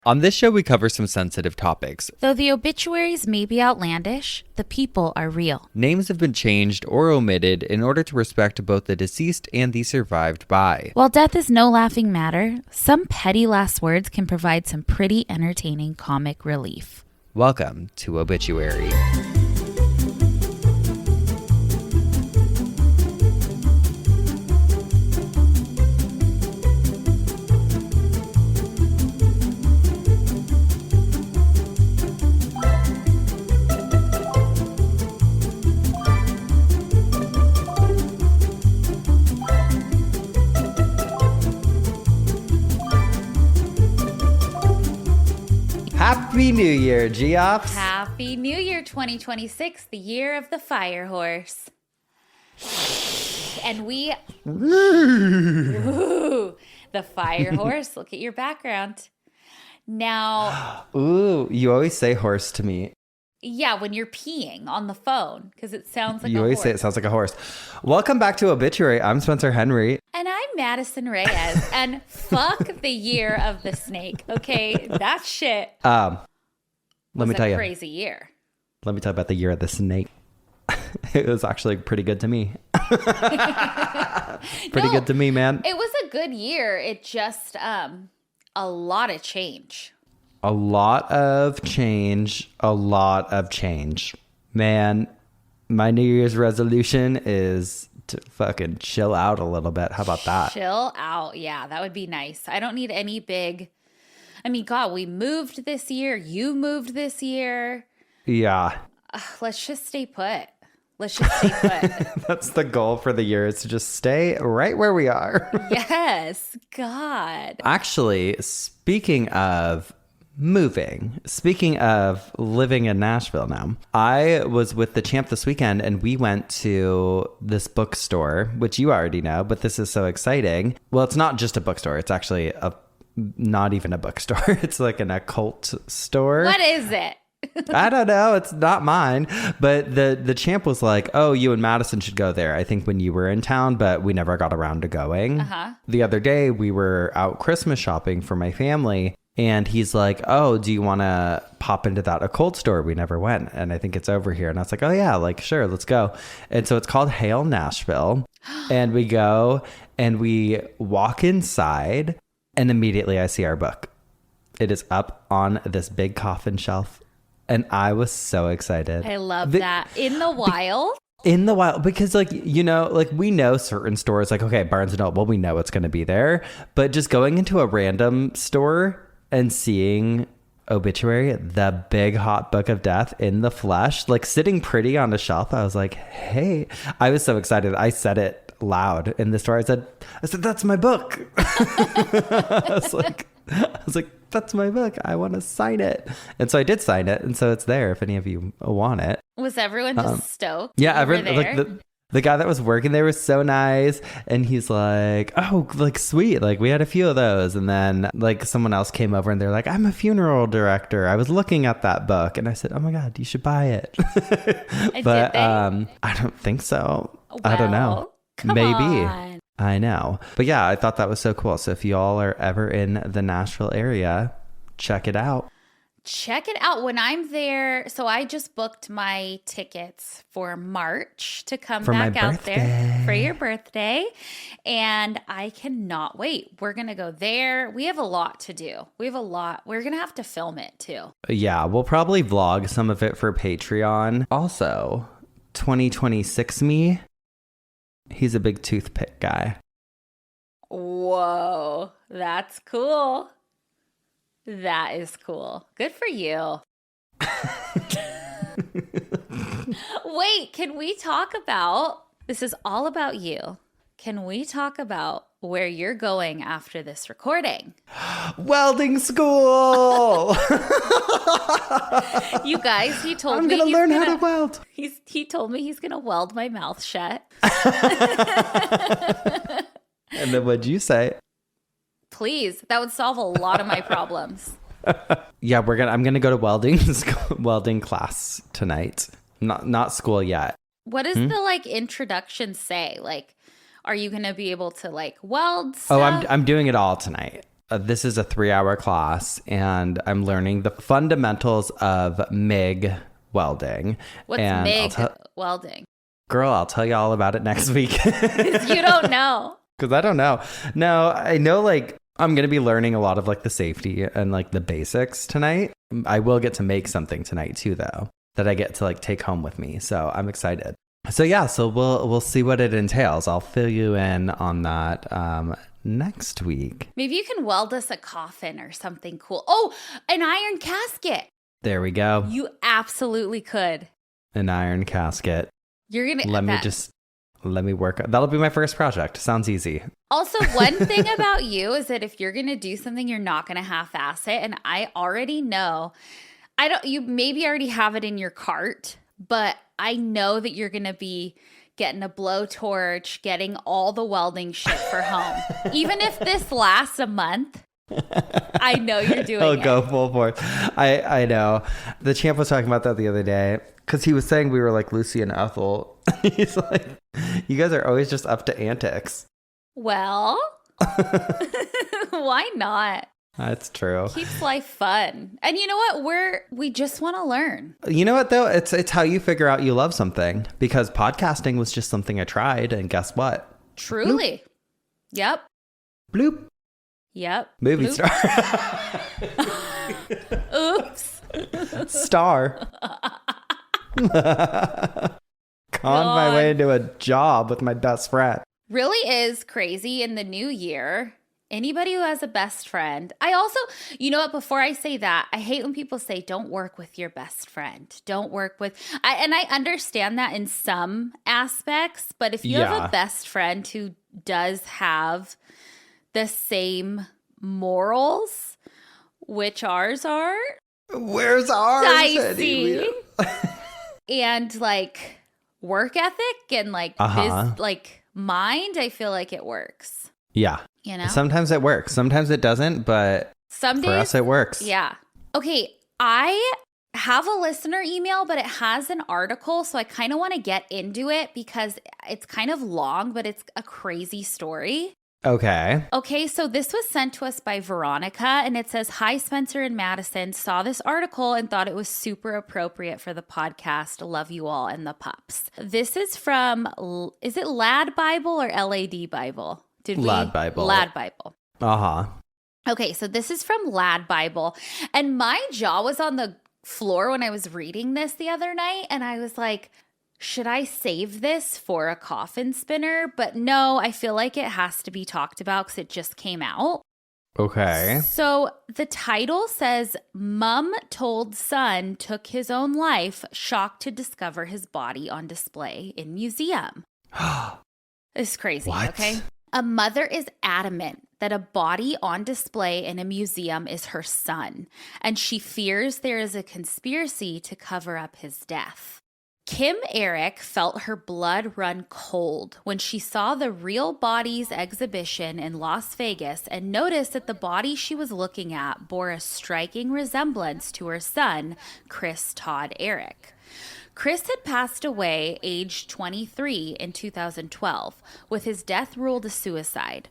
On this show, we cover some sensitive topics. Though the obituaries may be outlandish, the people are real. Names have been changed or omitted in order to respect both the deceased and the survived by. While death is no laughing matter, some petty last words can provide some pretty entertaining comic relief. Welcome to Obituary. Happy New Year, Geoffs. Happy New Year 2026, the year of the fire horse. And we... Ooh, the fire horse. Look at your background. Now... Ooh, you always say horse to me. Yeah, when you're peeing on the phone, because it sounds like You always say it sounds like a horse. Welcome back to Obituary. I'm Spencer Henry. And I'm Madison Reyes. And fuck the year of the snake. Okay, that shit Let me tell you. crazy year. Let me tell you about the year of the snake. It was actually pretty good to me. Good to me, man. It was a good year. It just a lot of change. A lot of change. Man, my New Year's resolution is to fucking chill out a little bit. How about that? Chill out. Yeah, that would be nice. I don't need any big... I mean, God, we moved this year. You moved this year. Yeah. Let's just stay put. That's the goal for the year, is to just stay right where we are. Yes. God. Actually, speaking of moving, speaking of living in Nashville now, I was with the champ this weekend and we went to this bookstore, which you already know, but this is so exciting. Well, it's not just a bookstore. It's actually not even a bookstore. It's like an occult store. What is it? I don't know. It's not mine. But the champ was like, oh, you and Madison should go there, I think, when you were in town, but we never got around to going. The other day, we were out Christmas shopping for my family. And he's like, oh, do you want to pop into that occult store? We never went. And I think it's over here. And I was like, oh, yeah, like, sure, let's go. And so it's called Hail Nashville. And we go and we walk inside. And immediately I see our book. It is up on this big coffin shelf. And I was so excited. I love that. In the wild? In the wild. Because, like, you know, like, we know certain stores, like, okay, Barnes & Noble, we know it's going to be there. But just going into a random store and seeing Obituary, the big hot book of death in the flesh, like, sitting pretty on the shelf, I was like, hey. I was so excited. I said it loud in the store. I said, that's my book. I was like, that's my book. I want to sign it. And so I did sign it. And so it's there if any of you want it. Was everyone just stoked? Yeah, everyone, like the guy that was working there was so nice. And he's like, oh, like, sweet. Like, we had a few of those. And then, like, someone else came over and they're like, I'm a funeral director. I was looking at that book. And I said, oh my God, you should buy it. But I don't think so. Well, I don't know. Maybe. On. I know. But yeah, I thought that was so cool. So if y'all are ever in the Nashville area, check it out. Check it out when I'm there. So I just booked my tickets for March to come back out there for your birthday. And I cannot wait. We're going to go there. We have a lot to do. We're going to have to film it too. Yeah, we'll probably vlog some of it for Patreon. Also, 2026 me, he's a big toothpick guy. Whoa, that's cool. That is cool. Good for you. Wait, can we talk about, this is all about you. Can we talk about where you're going after this recording? Welding school! You guys, he told me I'm going to learn how to weld. He told me he's going to weld my mouth shut. And then what'd you say? Please, that would solve a lot of my problems. Yeah, I'm gonna go to welding class tonight. Not school yet. What does the like introduction say? Like, are you gonna be able to like weld stuff? Oh, I'm doing it all tonight. this is a 3-hour class, and I'm learning the fundamentals of MIG welding. What's and MIG welding? Girl, I'll tell you all about it next week. You don't know. Because I don't know. No, I know like I'm going to be learning a lot of like the safety and like the basics tonight. I will get to make something tonight too, though, that I get to like take home with me. So I'm excited. So yeah, so we'll see what it entails. I'll fill you in on that next week. Maybe you can weld us a coffin or something cool. Oh, an iron casket. There we go. You absolutely could. An iron casket. You're going to... Let me work. That'll be my first project. Sounds easy. Also, one thing about you is that if you're going to do something, you're not going to half-ass it. And I already know, you maybe already have it in your cart, but I know that you're going to be getting a blowtorch, getting all the welding shit for home. Even if this lasts a month, I know you're doing it. Go full force. I know. The champ was talking about that the other day because he was saying we were like Lucy and Ethel. He's like, you guys are always just up to antics. Well, why not? That's true. Keeps life fun. And you know what? We just want to learn. You know what, though? It's how you figure out you love something, because podcasting was just something I tried. And guess what? Truly. Bloop. Yep. Bloop. Yep. Movie Bloop. star. Oops. Star. Con my way into a job with my best friend. Really is crazy in the new year. Anybody who has a best friend. I also, you know what, before I say that, I hate when people say, don't work with your best friend. Don't work with, and I understand that in some aspects, but if you have a best friend who does have the same morals, which ours are. Where's ours? Dicey. And like work ethic and like mind, I feel like it works. Yeah. You know? Sometimes it works. Sometimes it doesn't, but some days, for us it works. Yeah. Okay. I have a listener email, but it has an article, so I kind of want to get into it because it's kind of long, but it's a crazy story. Okay. Okay, so this was sent to us by Veronica, and it says, "Hi, Spencer and Madison. Saw this article and thought it was super appropriate for the podcast. Love you all and the pups." This is from, is it Lad Bible or LAD Bible? Lad Bible. Lad Bible. Uh-huh. Okay, so this is from Lad Bible, and my jaw was on the floor when I was reading this the other night, and I was like, should I save this for a coffin spinner? But no, I feel like it has to be talked about because it just came out. Okay. So the title says, "Mom told son took his own life, shocked to discover his body on display in museum." It's crazy, what? Okay? A mother is adamant that a body on display in a museum is her son, and she fears there is a conspiracy to cover up his death. Kim Eric felt her blood run cold when she saw the Real Bodies exhibition in Las Vegas and noticed that the body she was looking at bore a striking resemblance to her son, Chris Todd Eric. Chris had passed away aged 23 in 2012, with his death ruled a suicide.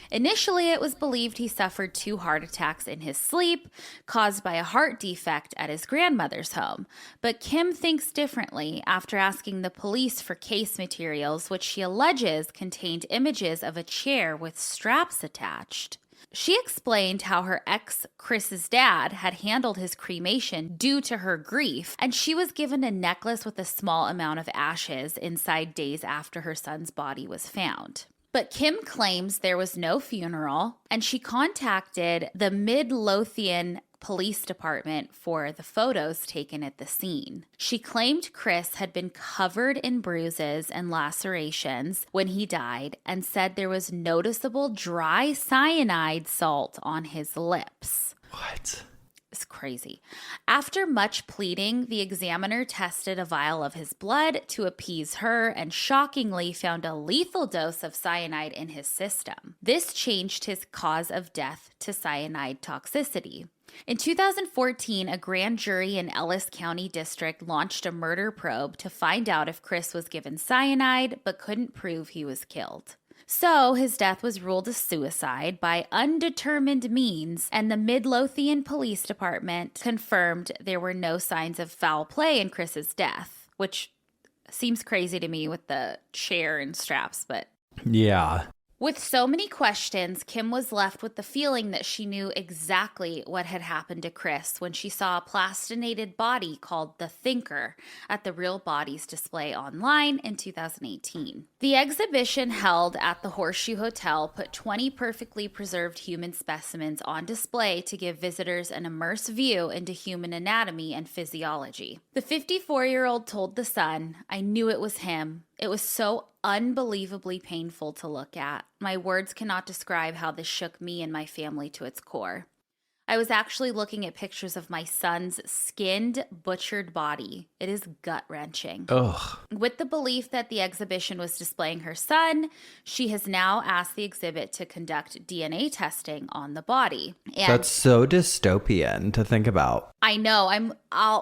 Initially, it was believed he suffered 2 heart attacks in his sleep, caused by a heart defect at his grandmother's home. But Kim thinks differently after asking the police for case materials, which she alleges contained images of a chair with straps attached. She explained how her ex, Chris's dad, had handled his cremation due to her grief, and she was given a necklace with a small amount of ashes inside days after her son's body was found. But Kim claims there was no funeral, and she contacted the Midlothian Police Department for the photos taken at the scene. She claimed Chris had been covered in bruises and lacerations when he died and said there was noticeable dry cyanide salt on his lips. What? It's crazy. After much pleading, the examiner tested a vial of his blood to appease her and shockingly found a lethal dose of cyanide in his system. This changed his cause of death to cyanide toxicity. In 2014, a grand jury in Ellis County District launched a murder probe to find out if Chris was given cyanide but couldn't prove he was killed. So his death was ruled a suicide by undetermined means, and the Midlothian Police Department confirmed there were no signs of foul play in Chris's death, which seems crazy to me with the chair and straps, but... Yeah. With so many questions, Kim was left with the feeling that she knew exactly what had happened to Chris when she saw a plastinated body called the Thinker at the Real Bodies display online in 2018. The exhibition held at the Horseshoe Hotel put 20 perfectly preserved human specimens on display to give visitors an immersive view into human anatomy and physiology. The 54-year-old told The Sun, "I knew it was him. It was so unbelievably painful to look at. My words cannot describe how this shook me and my family to its core. I was actually looking at pictures of my son's skinned, butchered body. It is gut-wrenching." Ugh. With the belief that the exhibition was displaying her son, she has now asked the exhibit to conduct DNA testing on the body. And that's so dystopian to think about. I know.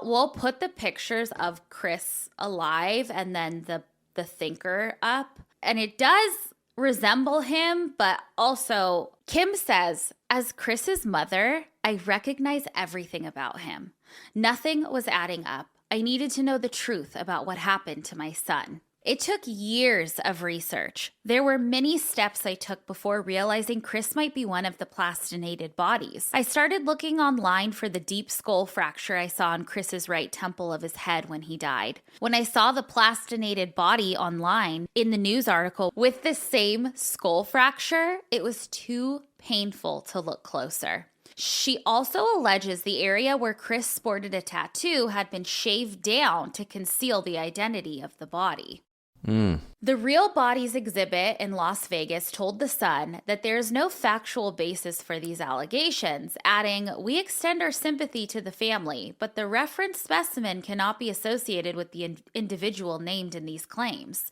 We'll put the pictures of Chris alive and then the Thinker up, and it does resemble him, but also Kim says, "As Chris's mother, I recognize everything about him. Nothing was adding up. I needed to know the truth about what happened to my son." It took years of research. There were many steps I took before realizing Chris might be one of the plastinated bodies. I started looking online for the deep skull fracture I saw on Chris's right temple of his head when he died. When I saw the plastinated body online in the news article with the same skull fracture, it was too painful to look closer. She also alleges the area where Chris sported a tattoo had been shaved down to conceal the identity of the body. The Real Bodies exhibit in Las Vegas told The Sun that there is no factual basis for these allegations, adding, "We extend our sympathy to the family, but the reference specimen cannot be associated with the individual named in these claims."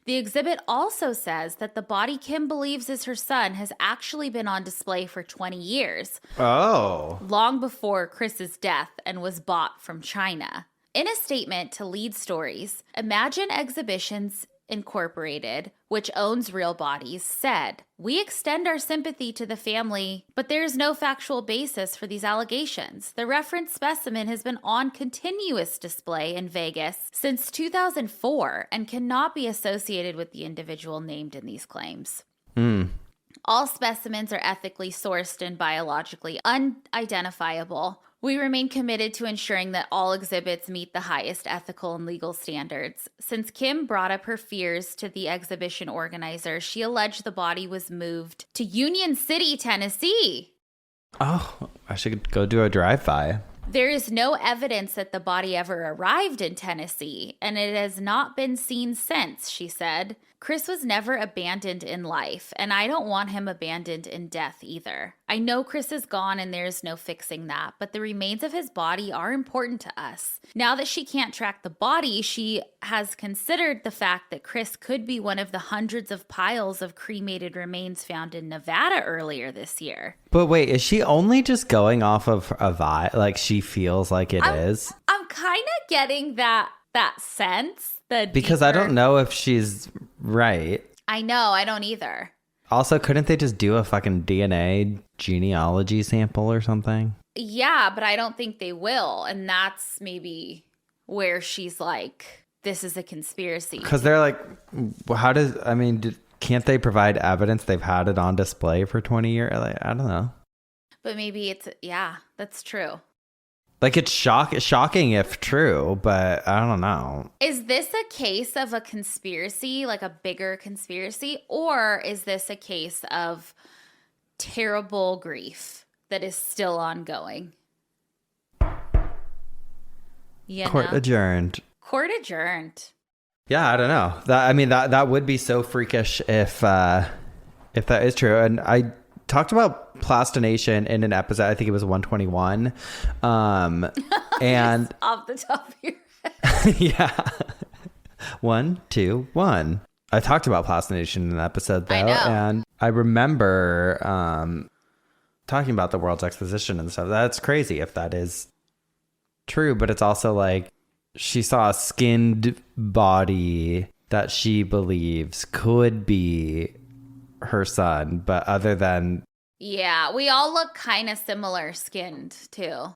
The exhibit also says that the body Kim believes is her son has actually been on display for 20 years. Oh. Long before Chris's death, and was bought from China. In a statement to Lead Stories, Imagine Exhibitions Incorporated, which owns Real Bodies, said, "We extend our sympathy to the family, but there is no factual basis for these allegations. The reference specimen has been on continuous display in Vegas since 2004 and cannot be associated with the individual named in these claims." All specimens are ethically sourced and biologically unidentifiable. We remain committed to ensuring that all exhibits meet the highest ethical and legal standards. Since Kim brought up her fears to the exhibition organizer, she alleged the body was moved to Union City, Tennessee. Oh, I should go do a drive-by. There is no evidence that the body ever arrived in Tennessee, and it has not been seen since, she said. Chris was never abandoned in life, and I don't want him abandoned in death either. I know Chris is gone and there's no fixing that, but the remains of his body are important to us. Now that she can't track the body, she has considered the fact that Chris could be one of the hundreds of piles of cremated remains found in Nevada earlier this year. But wait, is she only just going off of a vibe? Like she feels like it is? I'm kind of getting that sense. Because I don't know if she's right. I know, I don't either. Also, couldn't they just do a fucking DNA genealogy sample or something? Yeah, but I don't think they will. And that's maybe where she's like, this is a conspiracy. Because they're like, can't they provide evidence they've had it on display for 20 years? Like, I don't know. But maybe that's true. Like, it's shocking if true, but I don't know. Is this a case of a conspiracy, like a bigger conspiracy? Or is this a case of terrible grief that is still ongoing? Court adjourned. Court adjourned. Yeah, I don't know. That would be so freakish if that is true. And I talked about plastination in an episode. I think it was 121. And off the top of your head. Yeah. 1, 2, 1. I talked about plastination in an episode though. I know. And I remember talking about the World's Exposition and stuff. That's crazy if that is true, but it's also like she saw a skinned body that she believes could be her son, but other than... Yeah, we all look kind of similar skinned, too.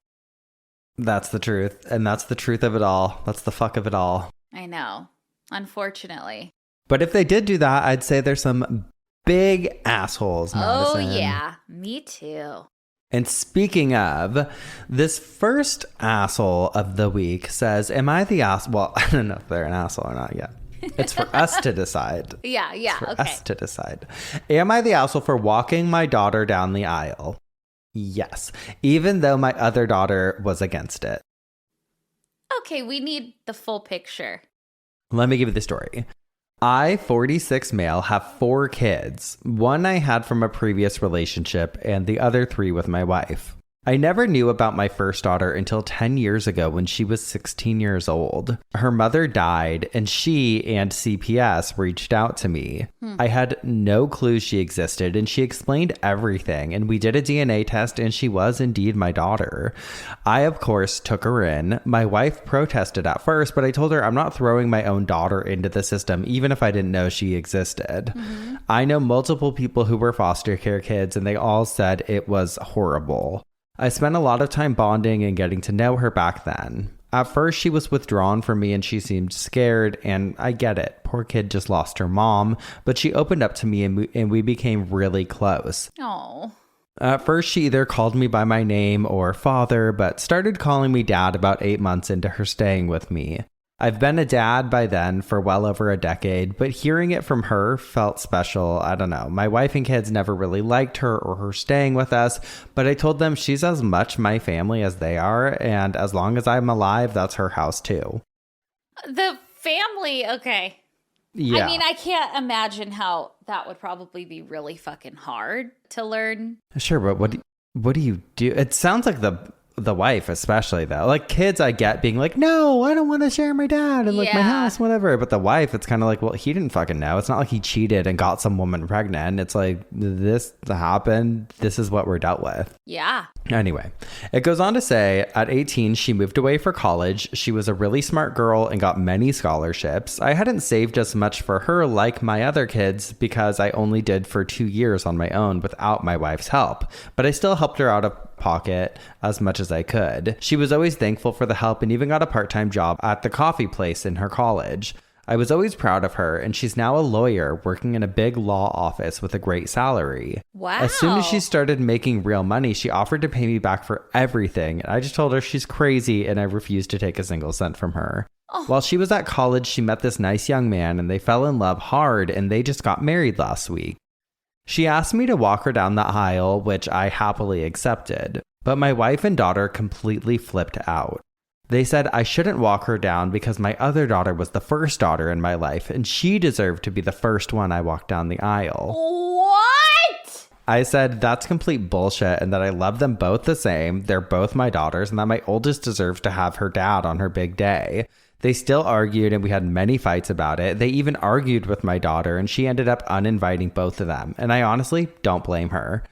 That's the truth. And that's the truth of it all. That's the fuck of it all. I know. Unfortunately. But if they did do that, I'd say there's some big assholes, Madison. Oh, yeah. Me too. And speaking of, this first asshole of the week says, am I the asshole? Well, I don't know if they're an asshole or not yet. It's for us to decide. Yeah, it's for us to decide. Am I the asshole for walking my daughter down the aisle? Yes. Even though my other daughter was against it. Okay, we need the full picture. Let me give you the story. I, 46 male, have 4 kids. 1 I had from a previous relationship and the other 3 with my wife. I never knew about my first daughter until 10 years ago when she was 16 years old. Her mother died and she and CPS reached out to me. I had no clue she existed and she explained everything, and we did a DNA test and she was indeed my daughter. I, of course, took her in. My wife protested at first, but I told her I'm not throwing my own daughter into the system even if I didn't know she existed. I know multiple people who were foster care kids and they all said it was horrible. I spent a lot of time bonding and getting to know her back then. At first, she was withdrawn from me and she seemed scared, and I get it. Poor kid just lost her mom, but she opened up to me and we became really close. Oh. At first, she either called me by my name or father, but started calling me dad about 8 months into her staying with me. I've been a dad by then for well over a decade, but hearing it from her felt special. I don't know. My wife and kids never really liked her or her staying with us, but I told them she's as much my family as they are, and as long as I'm alive, that's her house too. The family, okay. Yeah. I mean, I can't imagine how that would probably be really fucking hard to learn. Sure, but what do you do? It sounds like the wife especially, though. Like, kids I get being like, no, I don't want to share my dad and like my house, whatever. But the wife, it's kind of like, well, he didn't fucking know. It's not like he cheated and got some woman pregnant. It's like, this happened. This is what we're dealt with. Yeah. Anyway, it goes on to say, at 18, she moved away for college. She was a really smart girl and got many scholarships. I hadn't saved as much for her like my other kids because I only did for 2 years on my own without my wife's help. But I still helped her out of pocket as much as I could. She was always thankful for the help and even got a part-time job at the coffee place in her college. I was always proud of her, and she's now a lawyer working in a big law office with a great salary. Wow. As soon as she started making real money, she offered to pay me back for everything. I just told her she's crazy, and I refused to take a single cent from her. Oh. While she was at college, she met this nice young man, and they fell in love hard, and they just got married last week. She asked me to walk her down the aisle, which I happily accepted, but my wife and daughter completely flipped out. They said I shouldn't walk her down because my other daughter was the first daughter in my life, and she deserved to be the first one I walked down the aisle. What? I said that's complete bullshit and that I love them both the same. They're both my daughters, and that my oldest deserves to have her dad on her big day. They still argued, and we had many fights about it. They even argued with my daughter, and she ended up uninviting both of them. And I honestly don't blame her.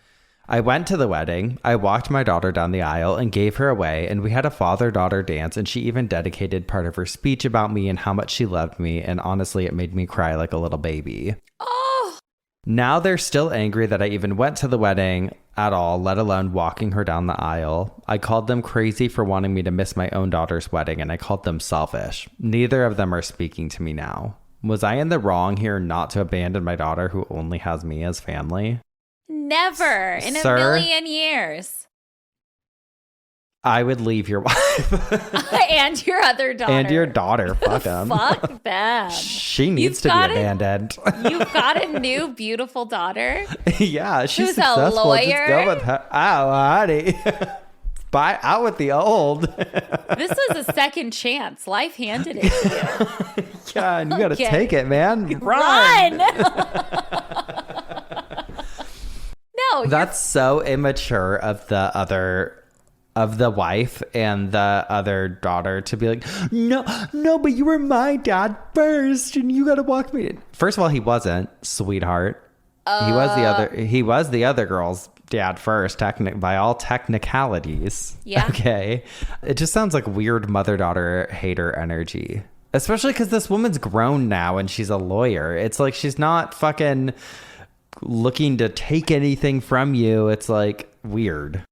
I went to the wedding. I walked my daughter down the aisle and gave her away, and we had a father-daughter dance, and she even dedicated part of her speech about me and how much she loved me, and honestly, it made me cry like a little baby. Oh! Now they're still angry that I even went to the wedding at all, let alone walking her down the aisle. I called them crazy for wanting me to miss my own daughter's wedding, and I called them selfish. Neither of them are speaking to me now. Was I in the wrong here not to abandon my daughter who only has me as family? Never in a million years. I would leave your wife. And your other daughter. And your daughter. Fuck them. Fuck them. She needs to be abandoned. You've got a new, beautiful daughter. Yeah, she's who's successful. a lawyer. Just go with her. Oh, honey. Bye out with the old. This was a second chance. Life handed it to you. Yeah, and you got to take it, man. Run. No, that's so immature of the wife and the other daughter to be like, no, but you were my dad first, and you got to walk me in. First of all, he wasn't, sweetheart. He was the other girl's dad first, by all technicalities. Yeah. Okay. It just sounds like weird mother-daughter hater energy, especially because this woman's grown now and she's a lawyer. It's like she's not fucking looking to take anything from you. It's like weird.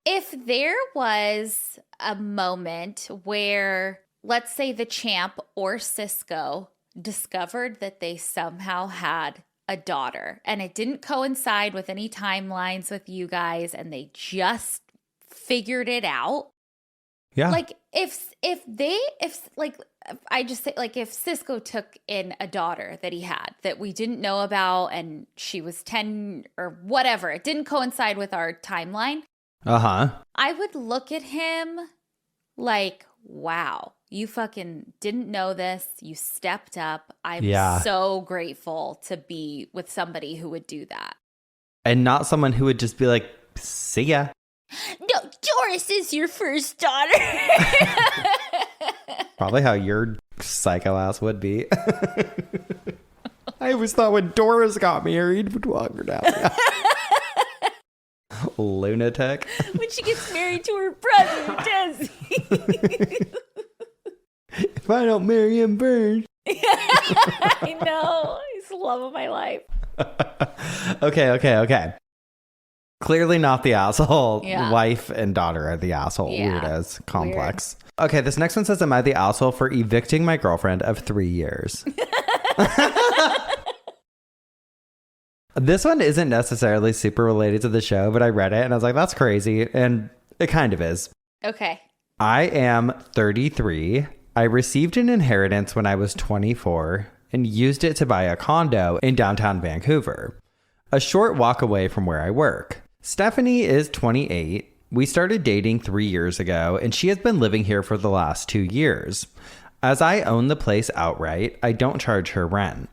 If there was a moment where, let's say, the Champ or Cisco discovered that they somehow had a daughter and it didn't coincide with any timelines with you guys and they just figured it out. Yeah. Like if Cisco took in a daughter that he had that we didn't know about and she was 10 or whatever, it didn't coincide with our timeline. I would look at him like, wow, you fucking didn't know this. You stepped up. I'm so grateful to be with somebody who would do that. And not someone who would just be like, see ya. No, Doris is your first daughter. Probably how your psycho ass would be. I always thought when Doris got married, would walk her down. Lunatic. When she gets married to her brother, does he? If I don't marry him first. I know. He's the love of my life. Okay. Clearly not the asshole. Yeah. Wife and daughter are the asshole. Yeah. Weirdos. Complex. Weird. Okay, this next one says, am I the asshole for evicting my girlfriend of 3 years? This one isn't necessarily super related to the show, but I read it and I was like, that's crazy. And it kind of is. Okay. I am 33. I received an inheritance when I was 24 and used it to buy a condo in downtown Vancouver, a short walk away from where I work. Stephanie is 28. We started dating 3 years ago, and she has been living here for the last 2 years. As I own the place outright, I don't charge her rent.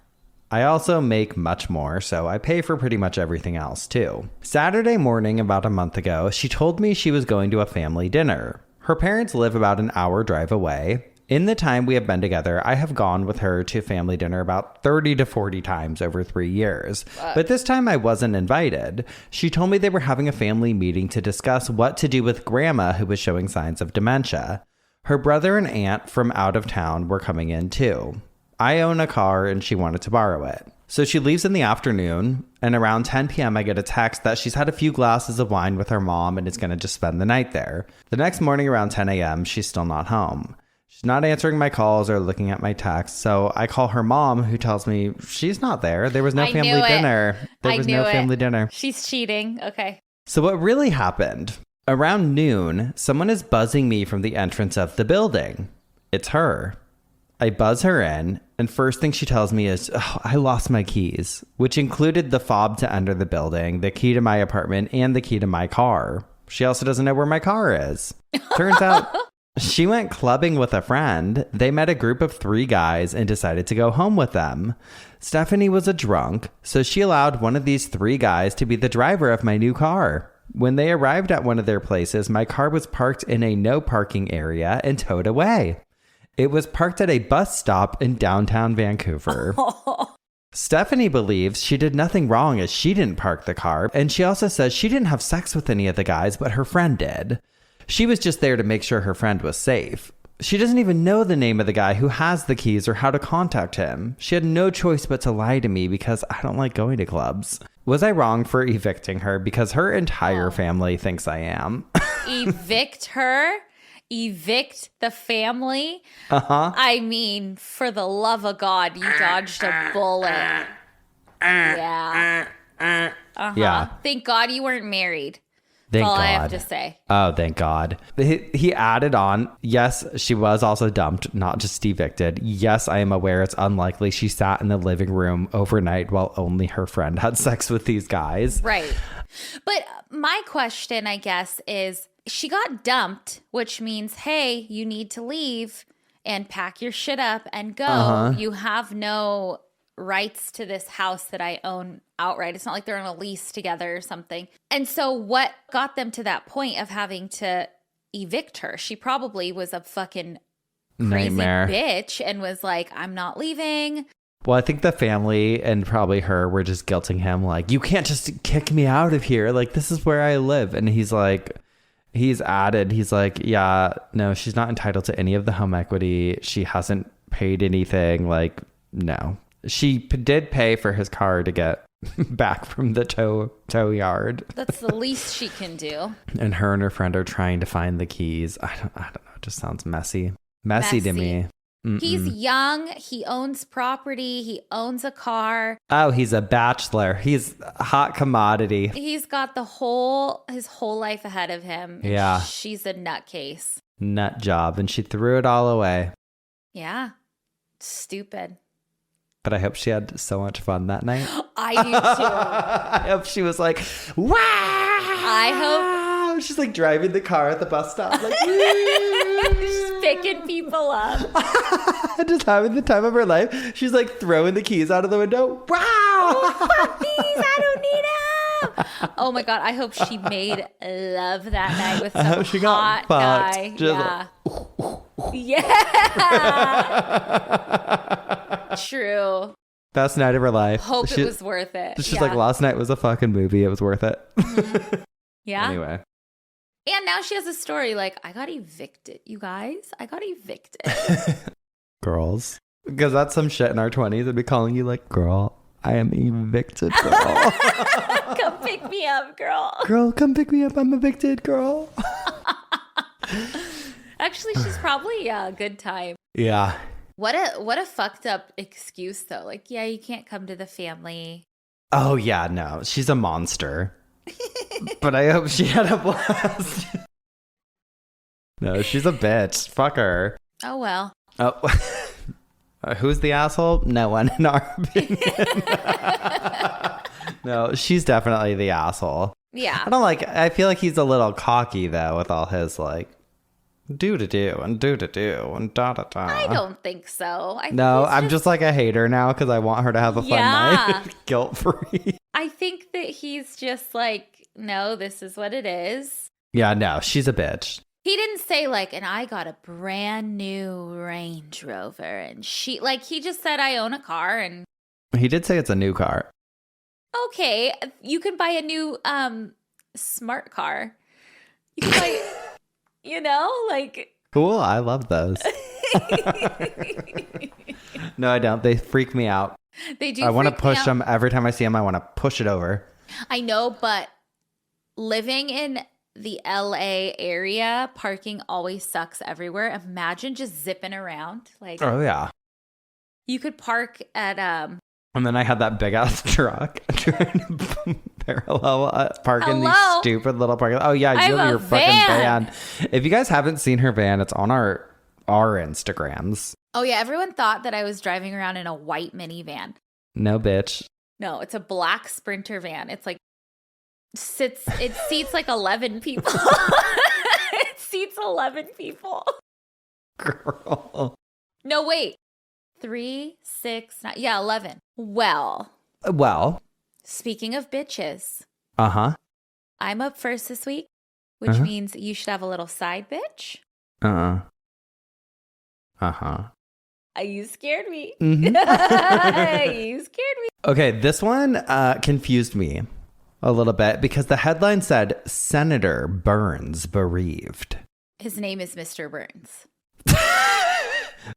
I also make much more, so I pay for pretty much everything else too. Saturday morning, about a month ago, she told me she was going to a family dinner. Her parents live about an hour drive away. In the time we have been together, I have gone with her to family dinner about 30 to 40 times over 3 years. But this time I wasn't invited. She told me they were having a family meeting to discuss what to do with Grandma, who was showing signs of dementia. Her brother and aunt from out of town were coming in too. I own a car and she wanted to borrow it. So she leaves in the afternoon, and around 10 p.m. I get a text that she's had a few glasses of wine with her mom and is going to just spend the night there. The next morning around 10 a.m., she's still not home. She's not answering my calls or looking at my texts, so I call her mom, who tells me she's not there. There was no family dinner. There was no family dinner. She's cheating. Okay. So what really happened? Around noon, someone is buzzing me from the entrance of the building. It's her. I buzz her in, and first thing she tells me is, oh, I lost my keys, which included the fob to enter the building, the key to my apartment, and the key to my car. She also doesn't know where my car is. Turns out she went clubbing with a friend. They met a group of 3 guys and decided to go home with them. Stephanie was a drunk, so she allowed one of these 3 guys to be the driver of my new car. When they arrived at one of their places, my car was parked in a no parking area and towed away. It was parked at a bus stop in downtown Vancouver. Stephanie believes she did nothing wrong as she didn't park the car, and she also says she didn't have sex with any of the guys, but her friend did. She was just there to make sure her friend was safe. She doesn't even know the name of the guy who has the keys or how to contact him. She had no choice but to lie to me because I don't like going to clubs. Was I wrong for evicting her? Because her entire family thinks I am. Evict her? Evict the family? I mean, for the love of God, you dodged a bullet. Yeah. Yeah. Thank God you weren't married. Thank That's all God. I have to say. Oh, thank God. He added on, yes, she was also dumped, not just evicted. Yes, I am aware it's unlikely she sat in the living room overnight while only her friend had sex with these guys. Right. But my question, I guess, is she got dumped, which means, hey, you need to leave and pack your shit up and go. You have no rights to this house that I own outright. It's not like they're on a lease together or something. And so what got them to that point of having to evict her? She probably was a fucking crazy nightmare bitch and was like, I'm not leaving. Well, I think the family and probably her were just guilting him like, you can't just kick me out of here. Like, this is where I live. And he's like, he's like, yeah, no, she's not entitled to any of the home equity. She hasn't paid anything. Like, no. She did pay for his car to get back from the tow yard. That's the least she can do. And her and her friend are trying to find the keys. I don't know. It just sounds messy. Messy to me. Mm-mm. He's young. He owns property. He owns a car. Oh, he's a bachelor. He's a hot commodity. He's got his whole life ahead of him. Yeah. She's a nutcase. Nut job. And she threw it all away. Yeah. Stupid. But I hope she had so much fun that night. I do too. I hope she was like, wow. I hope. She's like driving the car at the bus stop. Like, she's picking people up. Just having the time of her life. She's like throwing the keys out of the window. Wow. Oh, fuck these. I don't need them. Oh my God. I hope she made love that night with some she hot got guy. yeah. Yeah. True. Best night of her life. Hope it was worth it. She's like, last night was a fucking movie. It was worth it. Mm-hmm. Yeah. Anyway. And now she has a story like, I got evicted, you guys. I got evicted. Girls. Because that's some shit in our 20s. I'd be calling you like, girl, I am evicted, girl. Come pick me up, girl. Girl, come pick me up. I'm evicted, girl. Actually, she's probably a good time. Yeah. What a fucked up excuse, though. Like, yeah, you can't come to the family. Oh, yeah, no. She's a monster. But I hope she had a blast. No, she's a bitch. Fuck her. Oh, well. Oh, who's the asshole? No one, in our opinion. No, she's definitely the asshole. Yeah. I feel like he's a little cocky, though, with all his, like, do-to-do and do-to-do and da-da-da. I don't think so. I'm just like a hater now because I want her to have a fun night. Guilt-free. I think that he's just like, no, this is what it is. Yeah, no, she's a bitch. He didn't say like, and I got a brand new Range Rover and he just said, I own a car and. He did say it's a new car. Okay. You can buy a new smart car. You can buy, Cool. I love those. No, I don't. They freak me out. They do. I want to push them every time I see them. I want to push it over. I know, but living in the LA area, parking always sucks everywhere. Imagine just zipping around. Like, oh yeah, you could park at And then I had that big ass truck trying to parallel park in these stupid little parking. Oh yeah, you have your fucking van. If you guys haven't seen her van, it's on our Instagrams. Oh yeah, everyone thought that I was driving around in a white minivan. No, bitch. No, it's a black Sprinter van. It's like it seats like 11 people. It seats 11 people. Girl. No, wait. 3, 6, 9. Yeah, 11. Well. Speaking of bitches. Uh-huh. I'm up first this week, which means you should have a little side bitch. Uh-huh. You scared me. Mm-hmm. You scared me. Okay, this one confused me a little bit because the headline said, Senator Burns bereaved. His name is Mr. Burns.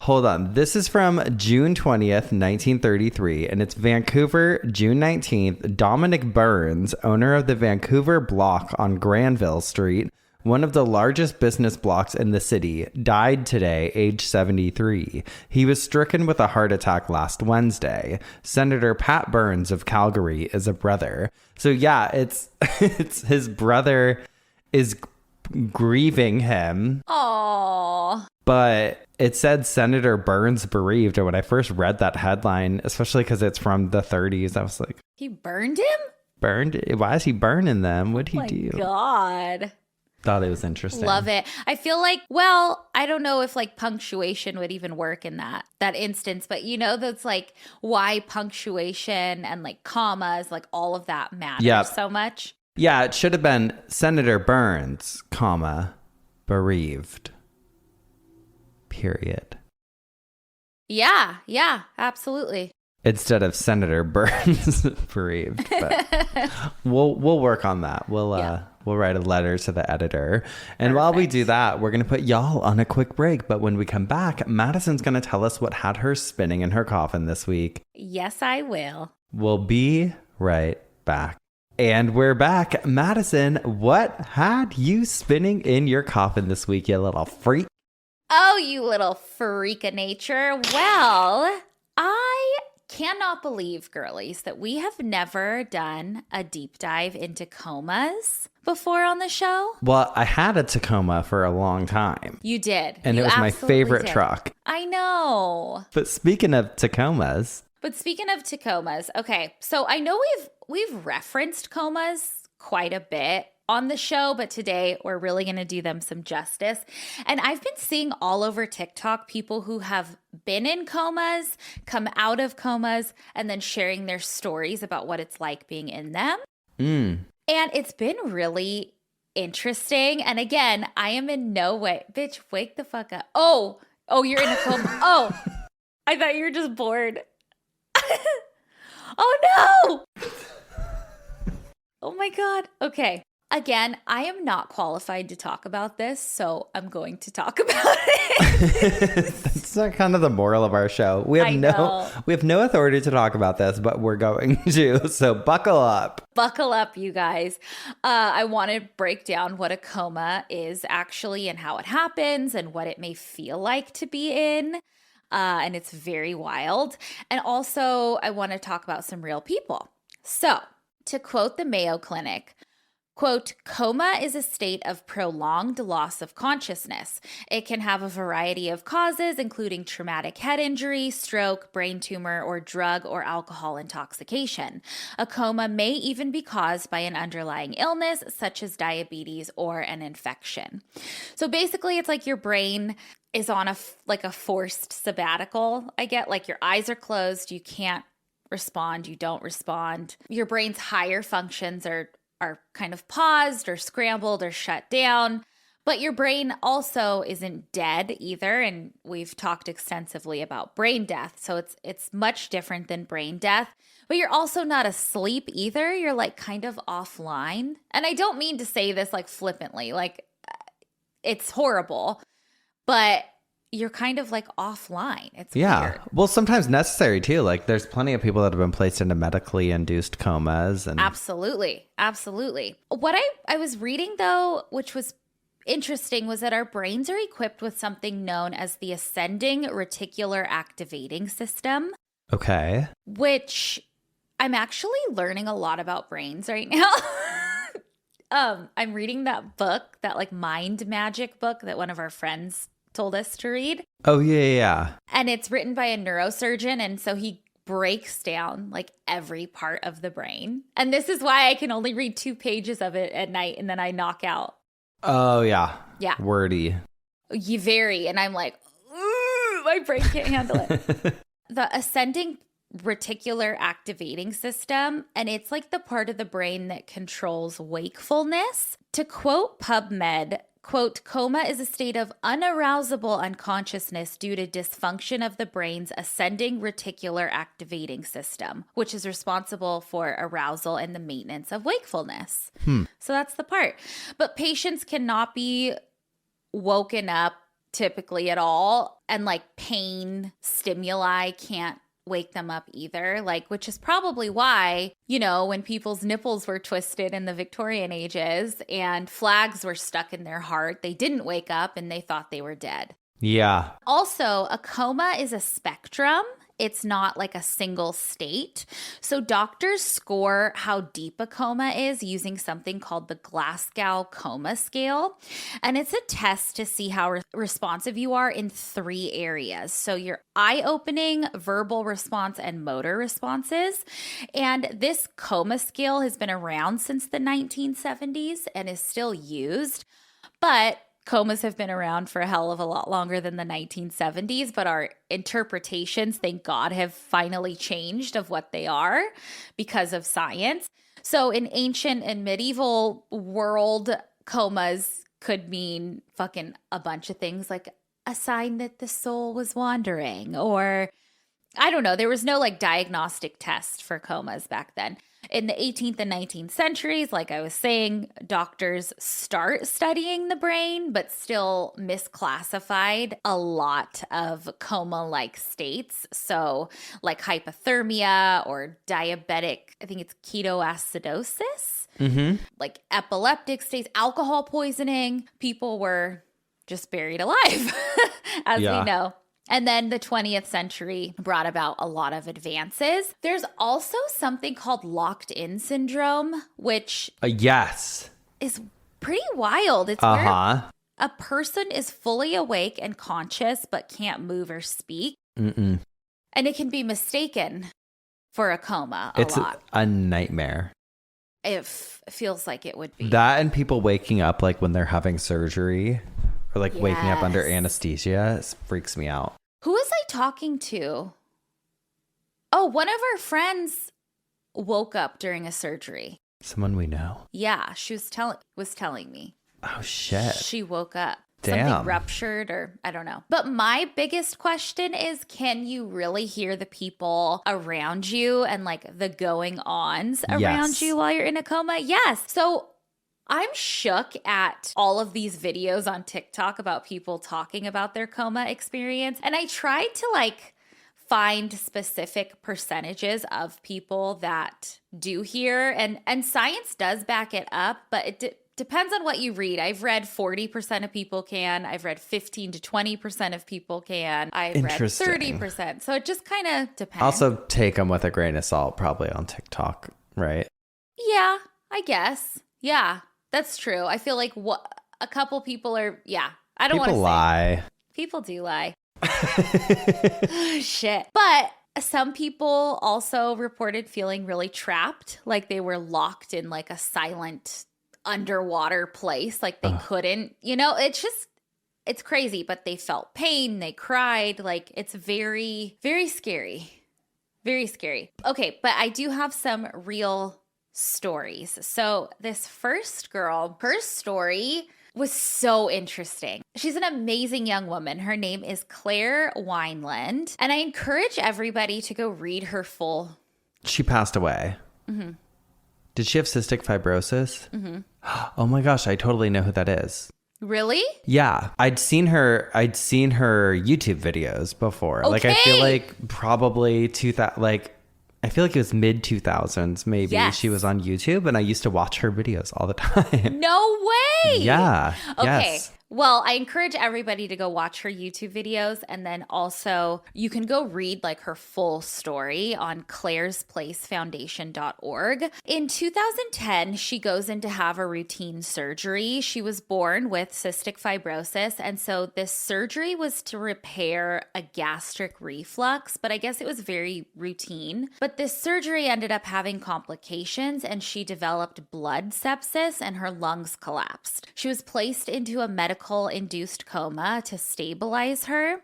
Hold on. This is from June 20th, 1933, and it's Vancouver, June 19th. Dominic Burns, owner of the Vancouver block on Granville Street, one of the largest business blocks in the city, died today, age 73. He was stricken with a heart attack last Wednesday. Senator Pat Burns of Calgary is a brother. So yeah, it's his brother is grieving him. Aww. But it said Senator Burns bereaved. And when I first read that headline, especially because it's from the 30s, I was like, he burned him? Burned? Why is he burning them? What'd he do? Oh my God. Thought it was interesting. Love it. I feel like, well, I don't know if like punctuation would even work in that instance, but that's like why punctuation and like commas, like all of that matters so much. Yeah, it should have been Senator Burns, comma, bereaved. Period. Yeah, absolutely. Instead of Senator Burns bereaved. But we'll work on that. We'll write a letter to the editor. And while we do that, we're going to put y'all on a quick break. But when we come back, Madison's going to tell us what had her spinning in her coffin this week. Yes, I will. We'll be right back. And we're back. Madison, what had you spinning in your coffin this week, you little freak? Oh, you little freak of nature. Well, I cannot believe, girlies, that we have never done a deep dive into comas before on the show. Well, I had a Tacoma for a long time. You did. And it was my favorite truck. I know. But speaking of Tacomas. Okay, so I know we've referenced comas quite a bit on the show, but today we're really going to do them some justice. And I've been seeing all over TikTok people who have been in comas, come out of comas, and then sharing their stories about what it's like being in them. And it's been really interesting. And again, I am in no way, bitch, wake the fuck up. Oh, you're in a coma. Oh, I thought you were just bored. Oh no! Oh my God. Okay. Again, I am not qualified to talk about this, so I'm going to talk about it. That's not kind of the moral of our show. We have no authority to talk about this, but we're going to. So buckle up. Buckle up, you guys. I want to break down what a coma is actually and how it happens and what it may feel like to be in. And it's very wild. And also, I want to talk about some real people. So, to quote the Mayo Clinic, quote, coma is a state of prolonged loss of consciousness. It can have a variety of causes, including traumatic head injury, stroke, brain tumor, or drug or alcohol intoxication. A coma may even be caused by an underlying illness, such as diabetes or an infection. So basically, it's like your brain is on a forced sabbatical. I get, like, your eyes are closed, you can't respond, you don't respond. Your brain's higher functions are kind of paused or scrambled or shut down. But your brain also isn't dead either. And we've talked extensively about brain death. So it's much different than brain death. But you're also not asleep either. You're like kind of offline. And I don't mean to say this like flippantly, like it's horrible, but you're kind of like offline. It's weird. Well, sometimes necessary too. Like there's plenty of people that have been placed into medically induced comas. And Absolutely. What I was reading though, which was interesting, was that our brains are equipped with something known as the ascending reticular activating system. Okay. Which I'm actually learning a lot about brains right now. I'm reading that book, that like mind magic book that one of our friends told us to read. Oh, yeah. And it's written by a neurosurgeon. And so he breaks down like every part of the brain. And this is why I can only read 2 pages of it at night and then I knock out. Oh, yeah. Yeah. Wordy. Very. And I'm like, my brain can't handle it. The ascending reticular activating system, and it's like the part of the brain that controls wakefulness. To quote PubMed, quote, coma is a state of unarousable unconsciousness due to dysfunction of the brain's ascending reticular activating system, which is responsible for arousal and the maintenance of wakefulness. So that's the part. But patients cannot be woken up typically at all, and like pain stimuli can't wake them up either, like, which is probably why, you know, when people's nipples were twisted in the Victorian ages and flags were stuck in their heart, they didn't wake up and they thought they were dead. Yeah. Also, a coma is a spectrum. It's not like a single state. So doctors score how deep a coma is using something called the Glasgow Coma Scale. And it's a test to see how responsive you are in 3 areas. So your eye-opening, verbal response, and motor responses. And this coma scale has been around since the 1970s and is still used. But comas have been around for a hell of a lot longer than the 1970s, but our interpretations, thank God, have finally changed of what they are because of science. So in ancient and medieval world, comas could mean fucking a bunch of things, like a sign that the soul was wandering, or I don't know. There was no like diagnostic test for comas back then. In the 18th and 19th centuries, like I was saying, doctors start studying the brain, but still misclassified a lot of coma-like states. So like hypothermia or diabetic, I think it's ketoacidosis, like epileptic states, alcohol poisoning. People were just buried alive, as we know. And then the 20th century brought about a lot of advances. There's also something called locked-in syndrome, which yes, is pretty wild. It's where a person is fully awake and conscious but can't move or speak. And it can be mistaken for a coma a lot. It's a nightmare. It feels like it would be. That and people waking up like when they're having surgery or like waking up under anesthesia freaks me out. Who was I talking to? Oh, one of our friends woke up during a surgery. Someone we know. Yeah, she was telling me. Oh shit. She woke up. Damn. Something ruptured or I don't know. But my biggest question is, can you really hear the people around you and like the going ons around you while you're in a coma? Yes. So I'm shook at all of these videos on TikTok about people talking about their coma experience. And I tried to like find specific percentages of people that do hear. And science does back it up, but it depends on what you read. I've read 40% of people can. I've read 15 to 20% of people can. I've read 30%. So it just kind of depends. Also take them with a grain of salt probably on TikTok, right? Yeah, I guess. Yeah. That's true. I feel like a couple people are, I don't want to say. People lie. People do lie. Oh, shit. But some people also reported feeling really trapped, like they were locked in like a silent underwater place, like they couldn't, it's crazy, but they felt pain, they cried, like it's very, very scary. Very scary. Okay, but I do have some real stories. So this first girl, her story was so interesting. She's an amazing young woman. Her name is Claire Wineland. And I encourage everybody to go read her full. She passed away. Did she have cystic fibrosis? Oh my gosh, I totally know who that is. Really? Yeah. I'd seen her YouTube videos before. Okay. Like I feel like probably I feel like it was mid 2000s, maybe. Yes. She was on YouTube and I used to watch her videos all the time. No way. Yeah. Okay. Yes. Well, I encourage everybody to go watch her YouTube videos. And then also you can go read like her full story on clairsplacefoundation.org. In 2010, she goes in to have a routine surgery. She was born with cystic fibrosis. And so this surgery was to repair a gastric reflux, but I guess it was very routine. But this surgery ended up having complications and she developed blood sepsis and her lungs collapsed. She was placed into a medical-induced coma to stabilize her.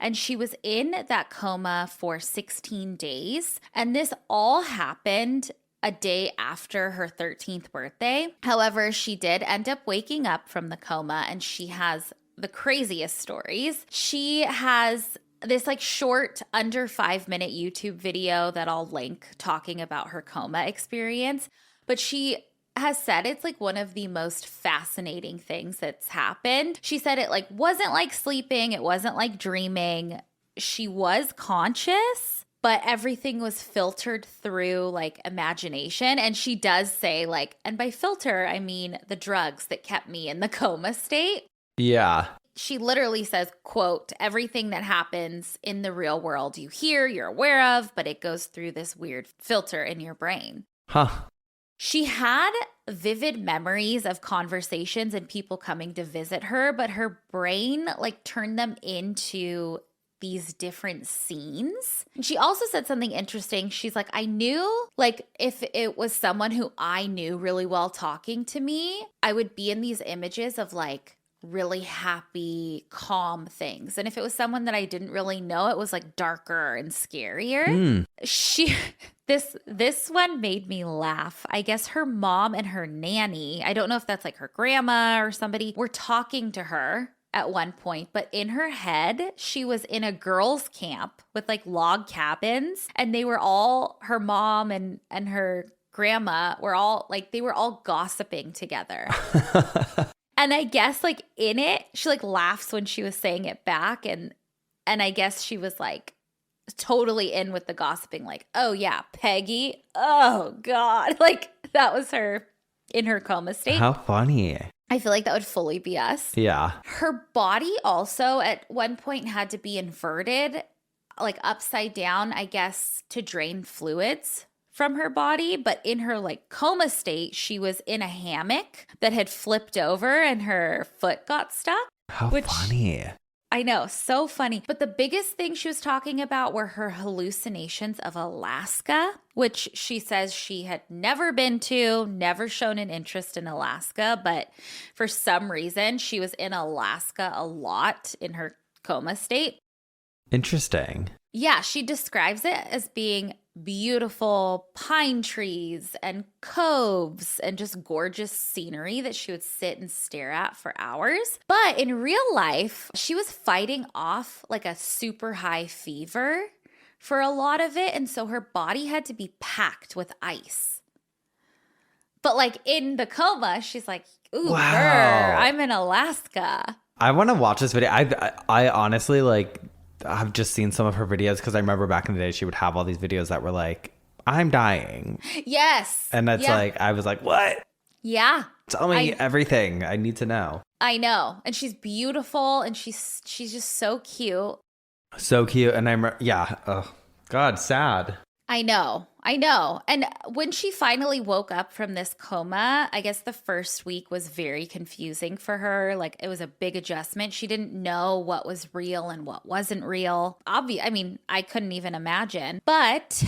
And she was in that coma for 16 days. And this all happened a day after her 13th birthday. However, she did end up waking up from the coma and she has the craziest stories. She has this like short under 5-minute YouTube video that I'll link talking about her coma experience. But she has said it's like one of the most fascinating things that's happened. She said it like wasn't like sleeping, it wasn't like dreaming. She was conscious, but everything was filtered through like imagination. And she does say like, and by filter, I mean the drugs that kept me in the coma state. Yeah. She literally says, quote, everything that happens in the real world you hear, you're aware of, but it goes through this weird filter in your brain. Huh. She had vivid memories of conversations and people coming to visit her, but her brain like turned them into these different scenes. And she also said something interesting. She's like, I knew like if it was someone who I knew really well talking to me, I would be in these images of like really happy, calm things. And if it was someone that I didn't really know, it was like darker and scarier. This one made me laugh. I guess her mom and her nanny, I don't know if that's like her grandma or somebody, were talking to her at one point, but in her head, she was in a girls' camp with like log cabins, and they were all, her mom and her grandma were all like, they were all gossiping together. And I guess like in it, she like laughs when she was saying it back, and I guess she was like totally in with the gossiping, like, oh yeah, Peggy, oh God, like that was her in her coma state. How funny. I feel like that would fully be us. Yeah. Her body also at one point had to be inverted, like upside down, I guess, to drain fluids from her body. But in her like coma state, she was in a hammock that had flipped over and her foot got stuck. How funny. I know, so funny. But the biggest thing she was talking about were her hallucinations of Alaska, which she says she had never been to, never shown an interest in Alaska. But for some reason, she was in Alaska a lot in her coma state. Interesting. Yeah, she describes it as being beautiful pine trees and coves and just gorgeous scenery that she would sit and stare at for hours. But in real life, she was fighting off like a super high fever for a lot of it. And so her body had to be packed with ice. But like in the coma, she's like, ooh, wow. girl, I'm in Alaska. I want to watch this video. I honestly like, I've just seen some of her videos because I remember back in the day she would have all these videos that were like, I'm dying. Yes. And that's like, I was like, what? Yeah. Tell me everything. I need to know. I know. And she's beautiful and she's just so cute. So cute. And yeah. Oh, God, sad. I know. And when she finally woke up from this coma, I guess the first week was very confusing for her. Like it was a big adjustment. She didn't know what was real and what wasn't real. I mean, I couldn't even imagine. But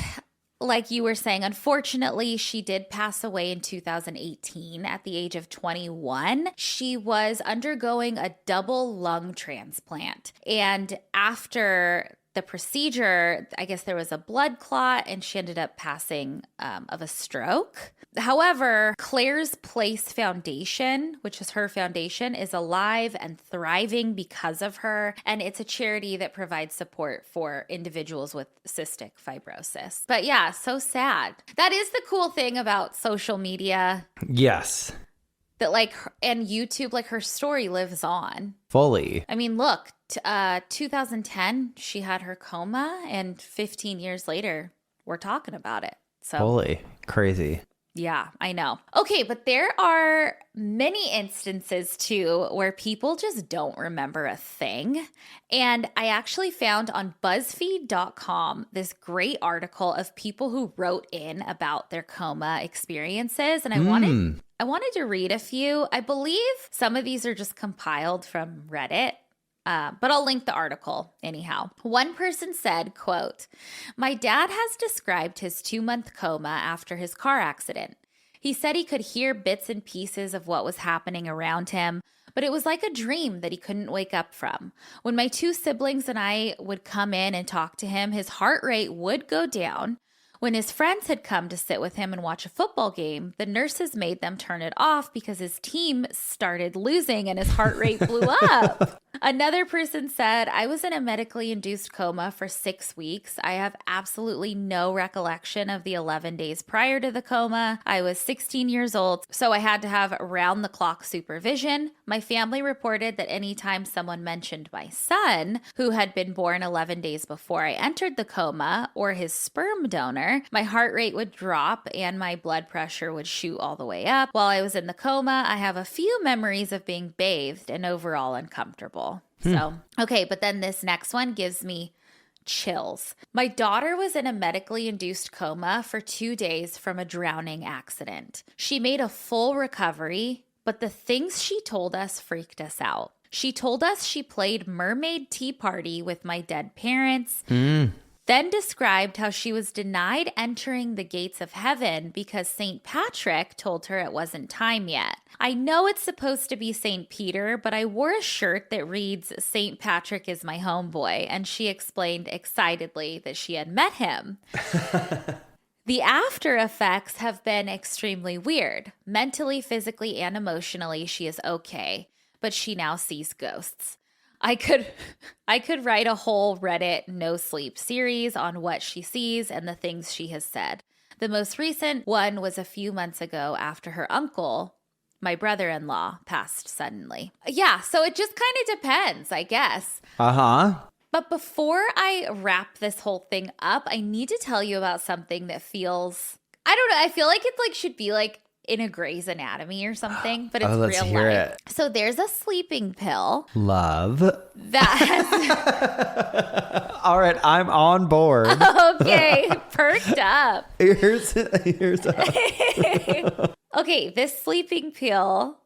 like you were saying, unfortunately, she did pass away in 2018 at the age of 21. She was undergoing a double lung transplant. And after the procedure, I guess there was a blood clot and she ended up passing of a stroke. However, Claire's Place Foundation, which is her foundation, is alive and thriving because of her. And it's a charity that provides support for individuals with cystic fibrosis. But yeah, so sad. That is the cool thing about social media. Yes. That like, and YouTube, like her story lives on. Fully. I mean, look, 2010, she had her coma, and 15 years later, we're talking about it. So fully. Crazy. Yeah, I know. Okay, but there are many instances too where people just don't remember a thing. And I actually found on BuzzFeed.com this great article of people who wrote in about their coma experiences. And I wanted to read a few. I believe some of these are just compiled from Reddit. But I'll link the article anyhow. One person said, quote, "My dad has described his 2-month coma after his car accident. He said he could hear bits and pieces of what was happening around him, but it was like a dream that he couldn't wake up from. When my 2 siblings and I would come in and talk to him, his heart rate would go down. When his friends had come to sit with him and watch a football game, the nurses made them turn it off because his team started losing and his heart rate blew up." Another person said, "I was in a medically induced coma for 6 weeks. I have absolutely no recollection of the 11 days prior to the coma. I was 16 years old, so I had to have round-the-clock supervision. My family reported that anytime someone mentioned my son, who had been born 11 days before I entered the coma, or his sperm donor, my heart rate would drop and my blood pressure would shoot all the way up. While I was in the coma, I have a few memories of being bathed and overall uncomfortable." So, okay, but then this next one gives me chills. "My daughter was in a medically induced coma for 2 days from a drowning accident. She made a full recovery, but the things she told us freaked us out. She told us she played Mermaid Tea Party with my dead parents, then described how she was denied entering the gates of heaven because St. Patrick told her it wasn't time yet. I know it's supposed to be St. Peter, but I wore a shirt that reads, 'St. Patrick is my homeboy,' and she explained excitedly that she had met him." The after effects have been extremely weird. Mentally, physically, and emotionally, she is okay. but she now sees ghosts. I could write a whole Reddit no sleep series on what she sees and the things she has said. The most recent one was a few months ago after her uncle, my brother-in-law, passed suddenly. Yeah, so it just kind of depends, I guess. But before I wrap this whole thing up, I need to tell you about something that feels, I don't know, I feel like it like should be like in a Grey's Anatomy or something, but it's let's real hear life. it. So there's a sleeping pill. Love. That All right, I'm on board. Okay, perked up. Here's Okay, this sleeping pill.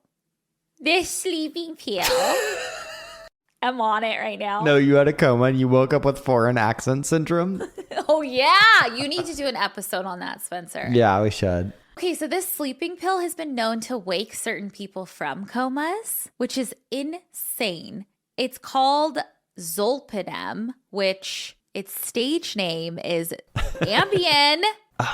I'm on it right now. No, you had a coma and you woke up with foreign accent syndrome. Oh, yeah. You need to do an episode on that, Spencer. Yeah, we should. Okay, so this sleeping pill has been known to wake certain people from comas, which is insane. It's called Zolpidem, which its stage name is Ambien.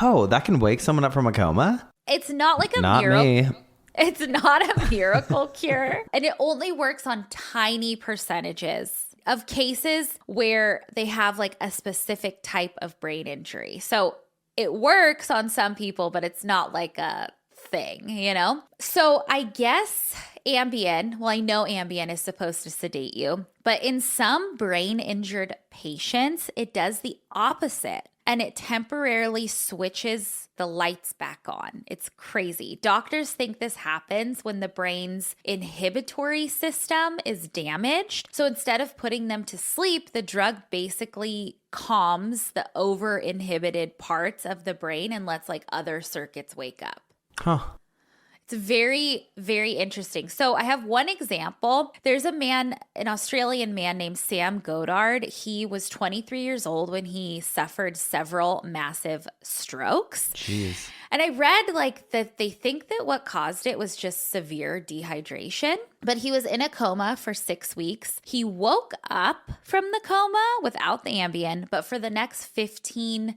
Oh, that can wake someone up from a coma? It's not like a Not miracle. me. It's not a miracle cure. And it only works on tiny percentages of cases where they have like a specific type of brain injury. So it works on some people, but it's not like a thing, you know? So I guess Ambien, well, I know Ambien is supposed to sedate you, but in some brain injured patients, it does the opposite. And it temporarily switches the lights back on. It's crazy. Doctors think this happens when the brain's inhibitory system is damaged. So instead of putting them to sleep, the drug basically calms the over-inhibited parts of the brain and lets like other circuits wake up. Huh. It's very, very interesting. So I have one example. There's a man, an Australian man named Sam Goddard. He was 23 years old when he suffered several massive strokes. Jeez. And I read like that they think that what caused it was just severe dehydration, but he was in a coma for 6 weeks. He woke up from the coma without the Ambien, but for the next 15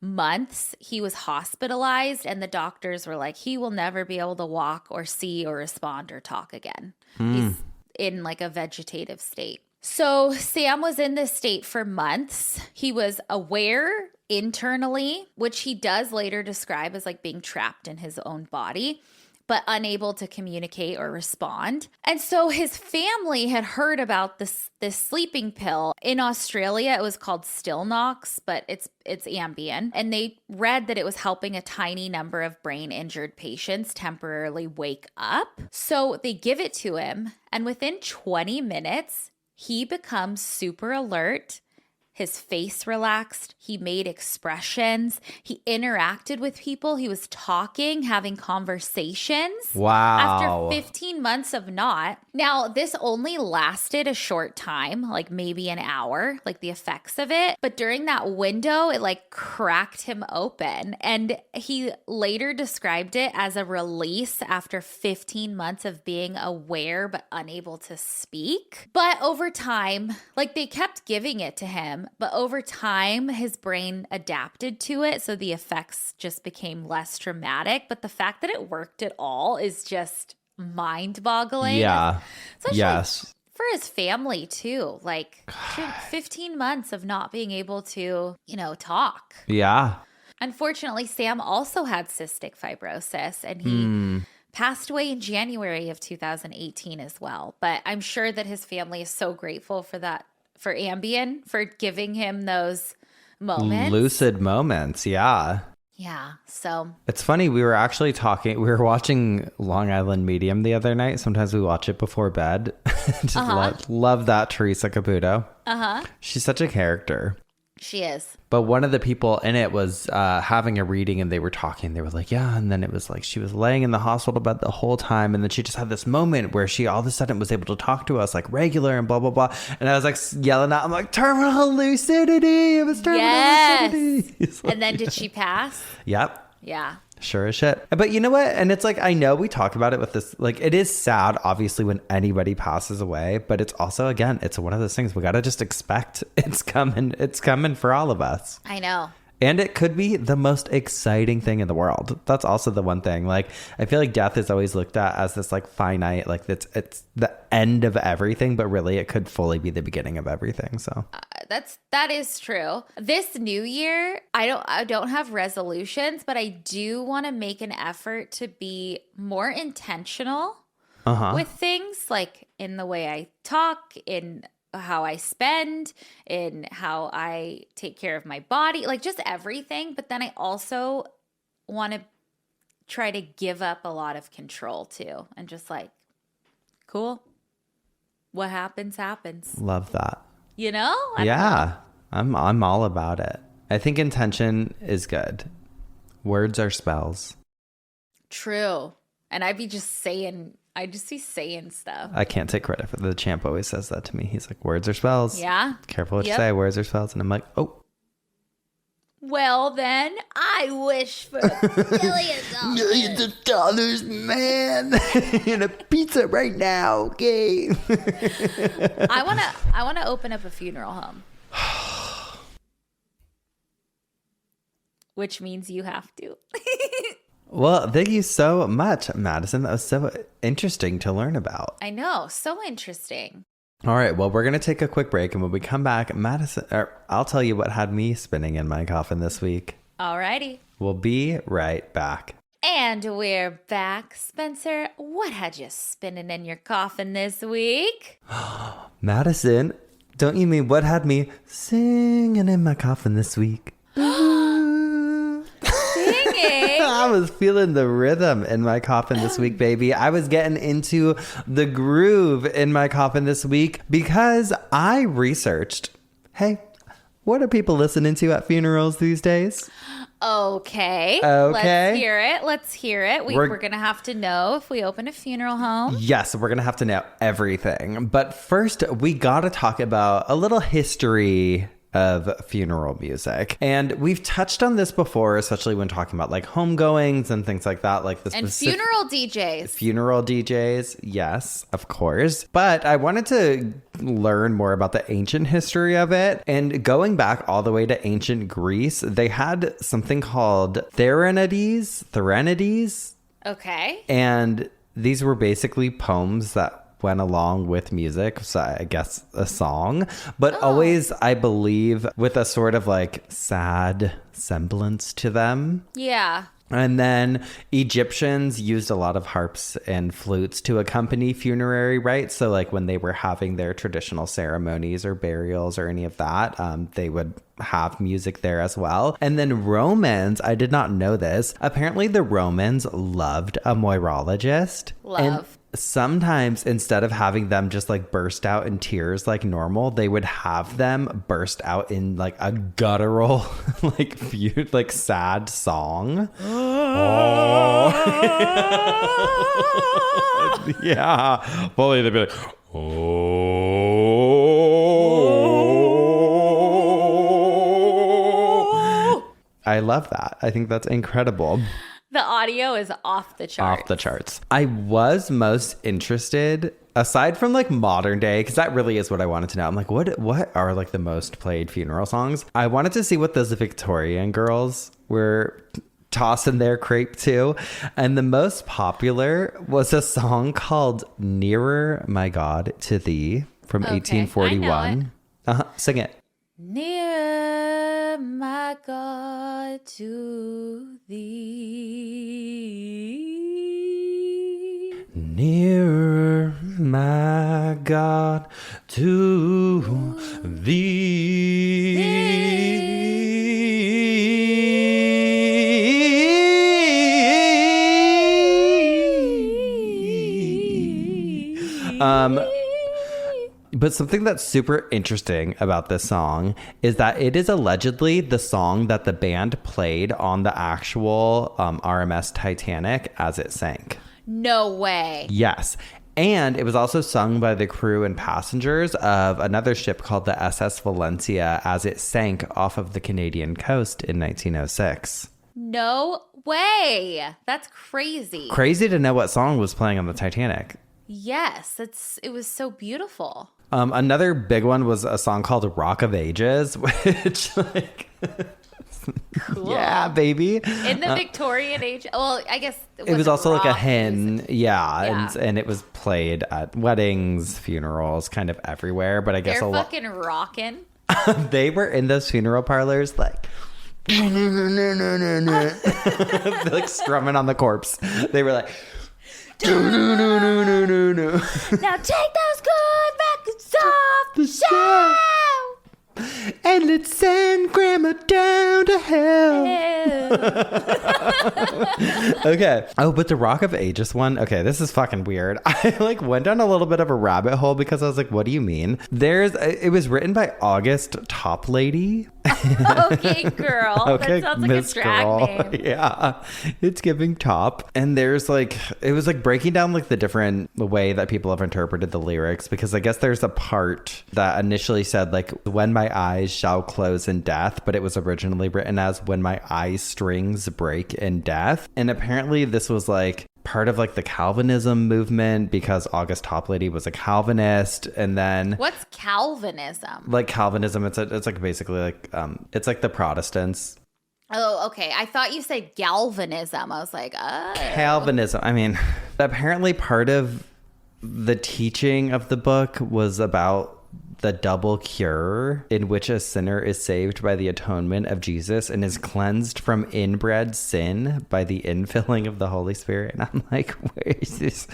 months, he was hospitalized, and the doctors were like, he will never be able to walk or see or respond or talk again. He's in like a vegetative state. So Sam was in this state for months. He was aware internally, which he does later describe as like being trapped in his own body, but unable to communicate or respond. And so his family had heard about this sleeping pill. In Australia, it was called Stilnox, but it's Ambien. And they read that it was helping a tiny number of brain injured patients temporarily wake up. So they give it to him, and within 20 minutes, he becomes super alert. His face relaxed. He made expressions. He interacted with people. He was talking, having conversations. Wow. After 15 months of not. Now, this only lasted a short time, like maybe an hour, like the effects of it. But during that window, it like cracked him open. And he later described it as a release after 15 months of being aware but unable to speak. But over time, like they kept giving it to him. But over time, his brain adapted to it. So the effects just became less dramatic. But the fact that it worked at all is just mind-boggling. Yeah. Especially yes. for his family, too. Like 15 months of not being able to, talk. Yeah. Unfortunately, Sam also had cystic fibrosis, and he passed away in January of 2018 as well. But I'm sure that his family is so grateful for that. For Ambien, for giving him those moments. Lucid moments, yeah. Yeah, so. It's funny, we were watching Long Island Medium the other night. Sometimes we watch it before bed. Just love that Teresa Caputo. She's such a character. She is. But one of the people in it was having a reading, and they were talking. They were like, yeah. And then it was like she was laying in the hospital bed the whole time. And then she just had this moment where she all of a sudden was able to talk to us like regular and blah, blah, blah. And I was like yelling out, I'm like, terminal lucidity. It was terminal lucidity. Like, and then did she pass? Yep. Yeah. Sure as shit. But you know what? And it's like, I know we talk about it with this, like, it is sad, obviously, when anybody passes away, but it's also, again, it's one of those things we got to just expect it's coming for all of us. I know. And it could be the most exciting thing in the world. That's also the one thing. Like, I feel like death is always looked at as this like finite, like it's the end of everything, but really it could fully be the beginning of everything. So that is true. This new year, I don't have resolutions, but I do want to make an effort to be more intentional with things, like in the way I talk, in how I spend, in how I take care of my body, like just everything. But then I also want to try to give up a lot of control too, and just like, cool, what happens happens. Love that. You know? Yeah, I'm all about it. I think intention is good. Words are spells. True. And I just be saying stuff. I can't take credit for the champ always says that to me. He's like, words are spells. Yeah. Careful what you say. Words are spells. And I'm like, oh. Well, then I wish for millions of dollars. Millions of dollars, man. And a pizza right now. Okay. I wanna open up a funeral home. Which means you have to. Well, thank you so much, Madison. That was so interesting to learn about. I know. So interesting. All right. Well, we're going to take a quick break. And when we come back, I'll tell you what had me spinning in my coffin this week. All righty. We'll be right back. And we're back. Spencer, what had you spinning in your coffin this week? Madison, don't you mean what had me singing in my coffin this week? I was feeling the rhythm in my coffin this week, baby. I was getting into the groove in my coffin this week because I researched, hey, what are people listening to at funerals these days? Okay. Let's hear it. We're going to have to know if we open a funeral home. Yes, we're going to have to know everything. But first, we got to talk about a little history of funeral music. And we've touched on this before, especially when talking about like homegoings and things like that, like this. And funeral DJs. Funeral DJs, yes, of course. But I wanted to learn more about the ancient history of it. And going back all the way to ancient Greece, they had something called Therenides. Okay. And these were basically poems that went along with music, so I guess a song, but always, I believe, with a sort of like sad semblance to them. Yeah. And then Egyptians used a lot of harps and flutes to accompany funerary rites. So like when they were having their traditional ceremonies or burials or any of that, they would have music there as well. And then Romans, I did not know this. Apparently the Romans loved a moirologist. And sometimes instead of having them just like burst out in tears like normal, they would have them burst out in like a guttural like sad song. Yeah, fully they'd be like, I love that. I think that's incredible. The audio is off the charts. Off the charts. I was most interested, aside from like modern day, because that really is what I wanted to know. I'm like, what are like the most played funeral songs? I wanted to see what those Victorian girls were tossing their crepe to. And the most popular was a song called Nearer, My God, to Thee from 1841. Sing it. Nearer, my God, to thee. Nearer, my God, to thee. But something that's super interesting about this song is that it is allegedly the song that the band played on the actual RMS Titanic as it sank. No way. Yes. And it was also sung by the crew and passengers of another ship called the SS Valencia as it sank off of the Canadian coast in 1906. No way. That's crazy. Crazy to know what song was playing on the Titanic. Yes, it was so beautiful. Another big one was a song called Rock of Ages, which like Cool. Yeah, baby. In the Victorian age. Well, I guess it was also like a hymn. Music. Yeah. And it was played at weddings, funerals, kind of everywhere. But I guess they're fucking rocking. They were in those funeral parlors like like strumming on the corpse. They were like now take those good records off the shelf. And let's send grandma down to hell. Okay. Oh, but the Rock of Ages one. Okay, this is fucking weird. I like went down a little bit of a rabbit hole because I was like, what do you mean? It was written by August Toplady. Okay, girl. Okay, that sounds like Miss a drag Girl. name. Yeah. It's giving top. And there's like, it was like breaking down like the way that people have interpreted the lyrics, because I guess there's a part that initially said like, when my eyes shall close in death, but it was originally written as when my eye strings break in death. And apparently this was like part of like the Calvinism movement, because August Toplady was a Calvinist. And then what's Calvinism? Like Calvinism, it's like basically like it's like the Protestants. Oh, okay. I thought you said galvanism. I was like, oh. Calvinism. I mean, apparently part of the teaching of the book was about the double cure, in which a sinner is saved by the atonement of Jesus and is cleansed from inbred sin by the infilling of the Holy Spirit. And I'm like, where is this?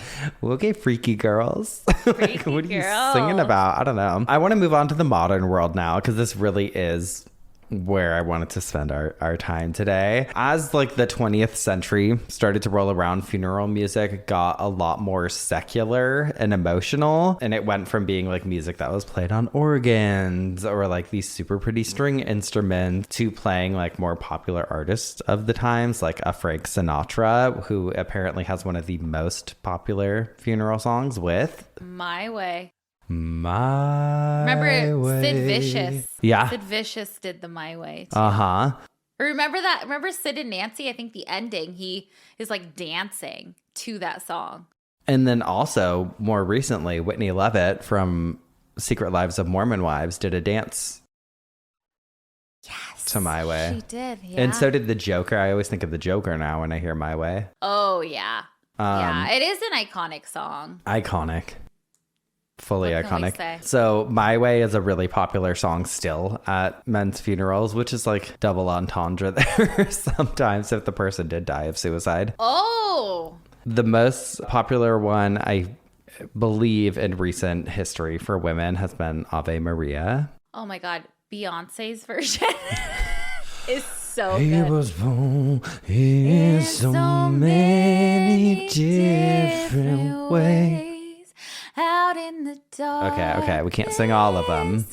Okay, freaky girls. Like, what are you singing about? I don't know. I want to move on to the modern world now, because this really is where I wanted to spend our time today. As like the 20th century started to roll around, funeral music got a lot more secular and emotional, and it went from being like music that was played on organs or like these super pretty string instruments to playing like more popular artists of the times, like a Frank Sinatra, who apparently has one of the most popular funeral songs with My Way. Remember Way. Sid Vicious? Yeah. Sid Vicious did the My Way too. Uh-huh. Remember that? Remember Sid and Nancy? I think the ending, he is like dancing to that song. And then also, more recently, Whitney Levitt from Secret Lives of Mormon Wives did a dance. Yes. To My Way. She did, yeah. And so did the Joker. I always think of the Joker now when I hear My Way. Oh, yeah. Yeah, it is an iconic song. Iconic. Fully What can we iconic. say? So My Way is a really popular song still at men's funerals, which is like double entendre there sometimes if the person did die of suicide. Oh. The most popular one, I believe, in recent history for women has been Ave Maria. Oh my God. Beyonce's version is so He good. was born in so many different ways. Out in the dark. Okay, we can't sing all of them.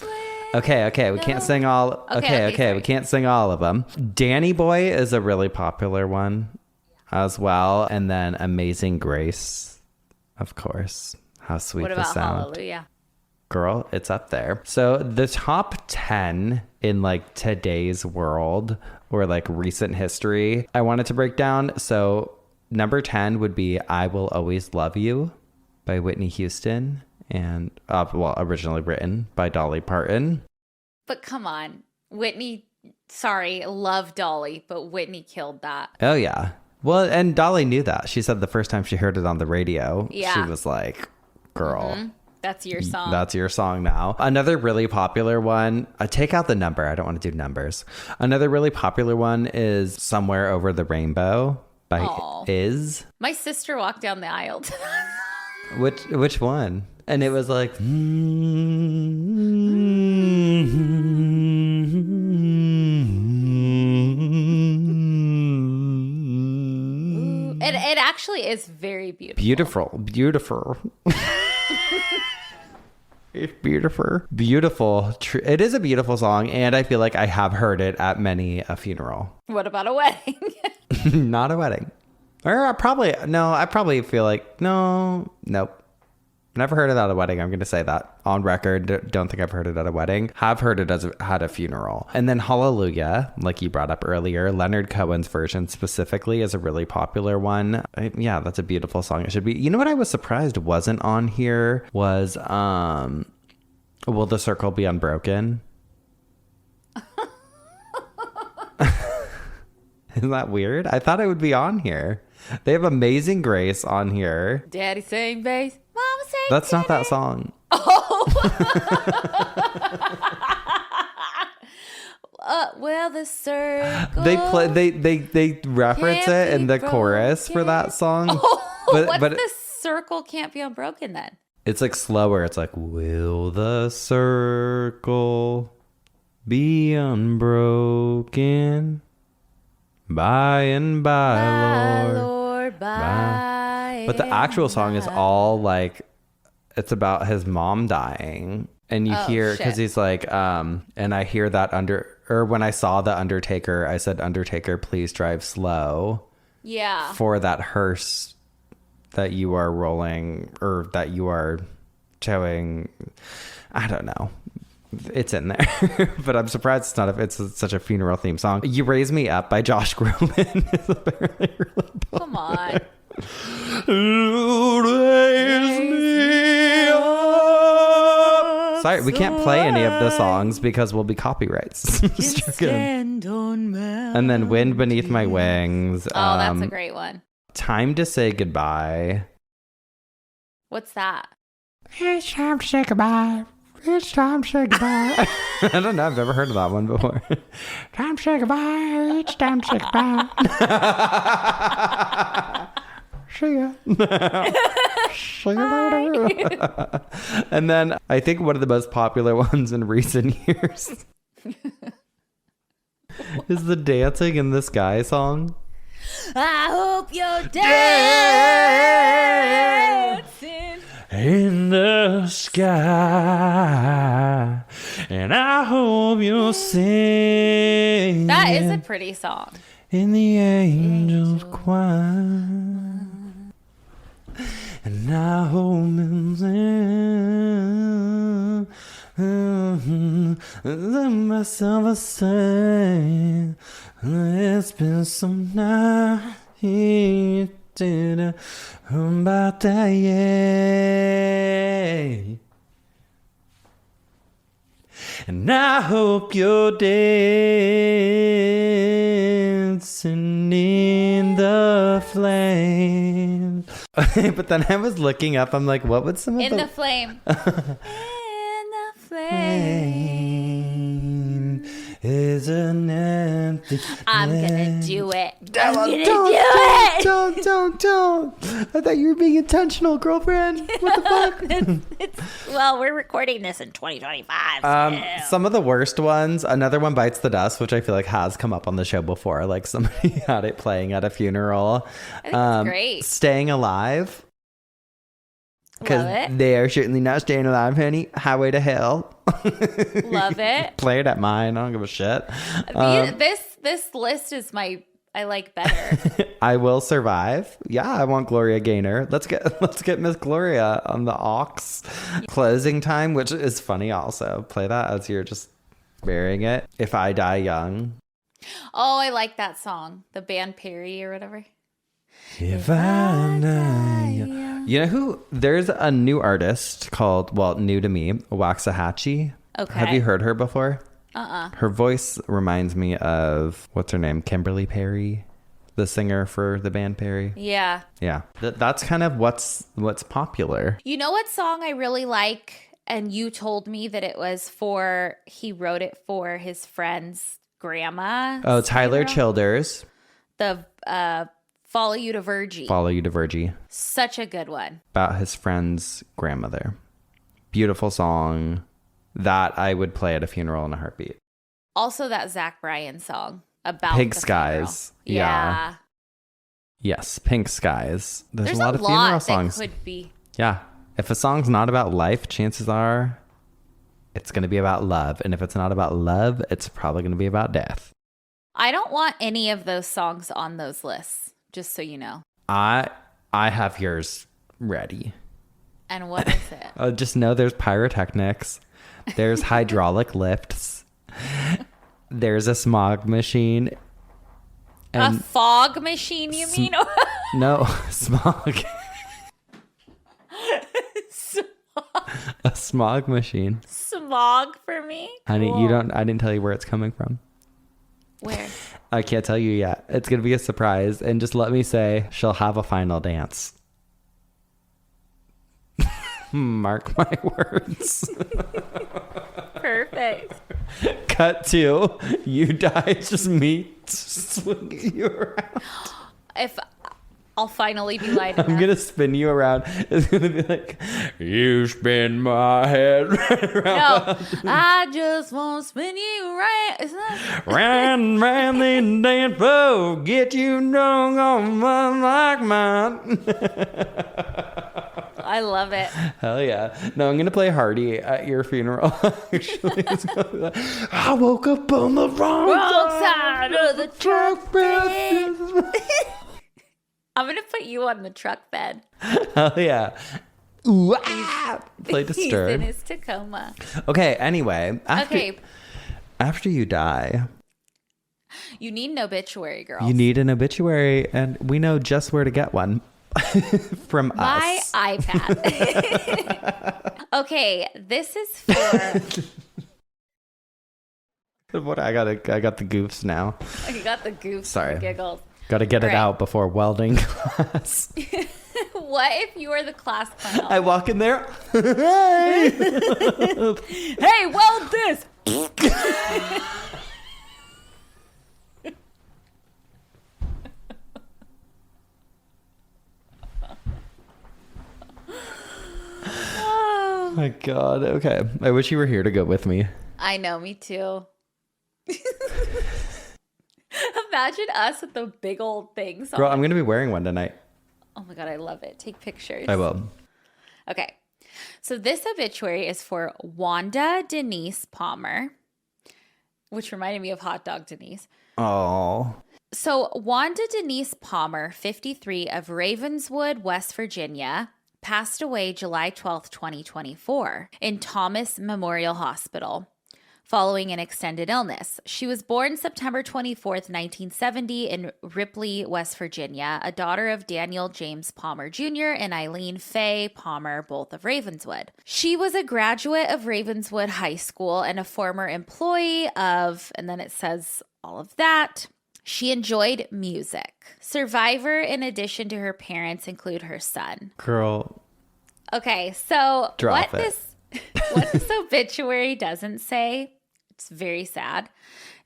Okay, we can't sing all. Okay, we can't sing all of them. Danny Boy is a really popular one as well, and then Amazing Grace, of course. How sweet What the about sound. Hallelujah? Girl, it's up there. So the top 10 in like today's world or like recent history, I wanted to break down. So number 10 would be I Will Always Love You by Whitney Houston, and originally written by Dolly Parton. But come on, Whitney, sorry, love Dolly, but Whitney killed that. Oh yeah. Well, and Dolly knew that. She said the first time she heard it on the radio, she was like, girl. Mm-hmm. That's your song. That's your song now. Another really popular one, take out the number. I don't want to do numbers. Another really popular one is Somewhere Over the Rainbow by Iz. My sister walked down the aisle to that. Which one? And it was like, It actually is very beautiful. Beautiful. It's beautiful. It is a beautiful song, and I feel like I have heard it at many a funeral. What about a wedding? Not a wedding. Or I probably feel like, nope. Never heard it at a wedding. I'm going to say that on record. Don't think I've heard it at a wedding. Have heard it at a funeral. And then Hallelujah, like you brought up earlier, Leonard Cohen's version specifically is a really popular one. Yeah, that's a beautiful song. It should be. You know what I was surprised wasn't on here was Will the Circle Be Unbroken? Isn't that weird? I thought it would be on here. They have Amazing Grace on here. Daddy sang bass. Mama sang That's tenor. not that song. Oh. Well, the circle. They reference it in the chorus for that song. Oh, what's the circle can't be unbroken then? It's like slower. It's like, will the circle be unbroken by and by, Lord, by. But the actual song is all like, it's about his mom dying. And you hear, because he's like, and I hear that when I saw the Undertaker, I said, Undertaker, please drive slow. Yeah. For that hearse that you are rolling, or that you are showing. I don't know. It's in there. But I'm surprised it's such a funeral theme song. You Raise Me Up by Josh Groban is apparently really popular. Come on. Raise me up. Sorry, we can't play any of the songs because we'll be copyrights. And then Wind Beneath My Wings. Oh, that's a great one. Time to Say Goodbye. What's that? It's time to say goodbye. It's time to say goodbye. I don't know. I've never heard of that one before. Time to say goodbye. It's time to say goodbye. See ya. See you later. And then I think one of the most popular ones in recent years is the Dancing in the Sky song. I hope you're dancing in the sky, and I hope you'll sing. That is a pretty song. In the angels' choir, and I hope you'll sing. Myself a say, it's been some night about that, yeah. And I hope you're dancing in the flames. But then I was looking up, I'm like, what would some of In the flame. In the flame. Is an empty. I'm gonna do it. I'm gonna do it. Don't. I thought you were being intentional, girlfriend. What the fuck? Well, we're recording this in 2025. Some of the worst ones. Another one, Bites the Dust, which I feel like has come up on the show before. Like somebody had it playing at a funeral. I think it's great. Staying Alive. Because they are certainly not staying alive, honey. Highway to Hell. Love it. Play it at mine. I don't give a shit. This list is I like better. I Will Survive. Yeah, I want Gloria Gaynor. Let's get Miss Gloria on the aux. Closing Time, which is funny also. Play that as you're just burying it. If I Die Young. Oh, I like that song. The band Perry or whatever. If I Die Young. You know who? There's a new artist called, well, new to me, Waxahachie. Okay. Have you heard her before? Uh-uh. Her voice reminds me of, what's her name? Kimberly Perry, the singer for the band Perry. Yeah. Yeah. That's kind of what's popular. You know what song I really like? And you told me that he wrote it for his friend's grandma. Oh, Tyler Childers. The, Follow You to Virgie. Follow You to Virgie. Such a good one. About his friend's grandmother. Beautiful song that I would play at a funeral in a heartbeat. Also that Zach Bryan song about Pink Skies. Yeah. Yes, Pink Skies. There's a lot of funeral songs. That could be. Yeah. If a song's not about life, chances are it's going to be about love. And if it's not about love, it's probably going to be about death. I don't want any of those songs on those lists. Just so you know. I have yours ready. And what is it? Just know there's pyrotechnics. There's hydraulic lifts. There's a smog machine. A fog machine, you mean? No, smog. A smog machine. Smog for me? Honey, I didn't tell you where it's coming from. Where? I can't tell you yet. It's going to be a surprise. And just let me say, she'll have a final dance. Mark my words. Perfect. Cut to, you die, it's just me swinging you around. If I'll finally be light enough. I'm going to spin you around. It's going to be like, you spin my head right around. No, I just want to spin you right. Round the dance floor, get you drunk on one like mine. I love it. Hell yeah. No, I'm going to play Hardy at your funeral. Actually, it's gonna be like, I woke up on the wrong side of the truck bed. I'm going to put you on the truck bed. Hell yeah. Ooh, play Disturb. He's in his Tacoma. Okay, anyway. After you die, you need an obituary, girl. You need an obituary, and we know just where to get one. From my us. iPad. Okay, this is for what I got the goofs now. You got the goofs. Sorry. And the giggles. Got to get it out before welding class. What if you were the class clown? I walk in there. Hey, hey, weld this. Oh my God. Okay. I wish you were here to go with me. I know, me too. Imagine us with the big old things. Girl, I'm going to be wearing one tonight. Oh my God, I love it. Take pictures. I will. Okay. So this obituary is for Wanda Denise Palmer, which reminded me of Hot Dog Denise. Oh. So Wanda Denise Palmer, 53, of Ravenswood, West Virginia, passed away July 12th, 2024 in Thomas Memorial Hospital following an extended illness. She was born September 24th, 1970 in Ripley, West Virginia, a daughter of Daniel James Palmer Jr. and Eileen Faye Palmer, both of Ravenswood. She was a graduate of Ravenswood High School and a former employee of, and then it says all of that. She enjoyed music. Survivor, in addition to her parents, include her son. Girl. Okay, so what this obituary doesn't say, it's very sad,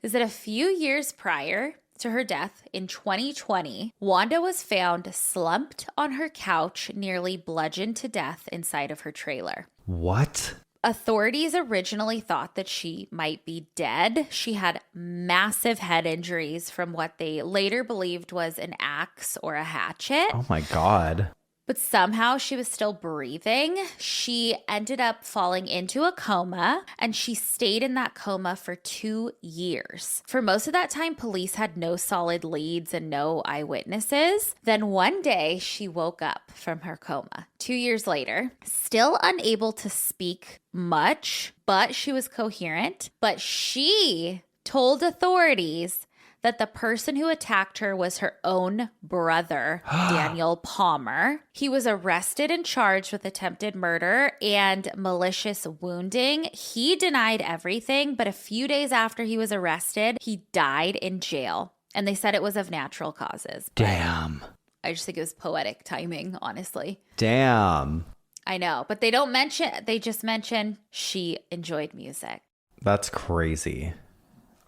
is that a few years prior to her death in 2020, Wanda was found slumped on her couch, nearly bludgeoned to death inside of her trailer. What? Authorities originally thought that she might be dead. She had massive head injuries from what they later believed was an axe or a hatchet. Oh my God. But somehow she was still breathing. She ended up falling into a coma, and she stayed in that coma for 2 years. For most of that time, police had no solid leads and no eyewitnesses. Then one day, she woke up from her coma 2 years later, still unable to speak much, but she was coherent. But she told authorities that the person who attacked her was her own brother, Daniel Palmer. He was arrested and charged with attempted murder and malicious wounding. He denied everything, but a few days after he was arrested, he died in jail. And they said it was of natural causes. Damn. I just think it was poetic timing, honestly. Damn. I know, but they don't mention, they just mention she enjoyed music. That's crazy.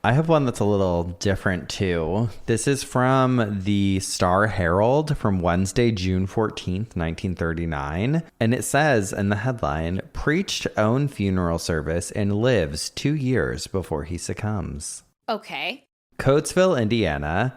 I have one that's a little different too. This is from the Star Herald from Wednesday, June 14th, 1939. And it says in the headline, preached own funeral service and lives 2 years before he succumbs. Okay. Coatesville, Indiana,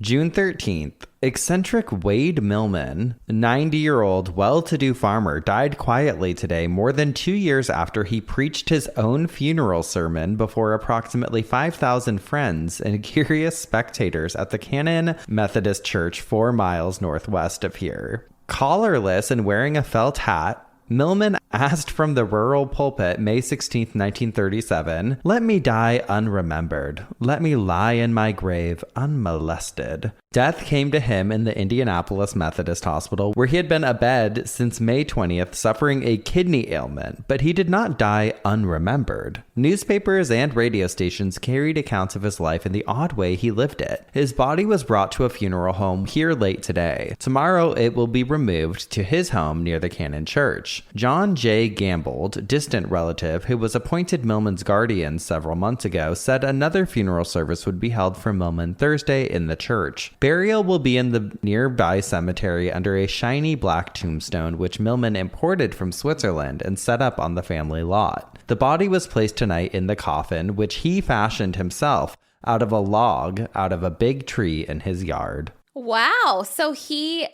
June 13th. Eccentric Wade Millman, 90-year-old well-to-do farmer, died quietly today more than 2 years after he preached his own funeral sermon before approximately 5,000 friends and curious spectators at the Canaan Methodist Church 4 miles northwest of here. Collarless and wearing a felt hat, Millman asked from the rural pulpit May 16, 1937, "Let me die unremembered. Let me lie in my grave unmolested." Death came to him in the Indianapolis Methodist Hospital, where he had been abed since May 20th, suffering a kidney ailment, but he did not die unremembered. Newspapers and radio stations carried accounts of his life and the odd way he lived it. His body was brought to a funeral home here late today. Tomorrow, it will be removed to his home near the Cannon Church. John J. Gambold, distant relative who was appointed Millman's guardian several months ago, said another funeral service would be held for Millman Thursday in the church. Burial will be in the nearby cemetery under a shiny black tombstone, which Millman imported from Switzerland and set up on the family lot. The body was placed tonight in the coffin, which he fashioned himself out of a log out of a big tree in his yard. Wow. So he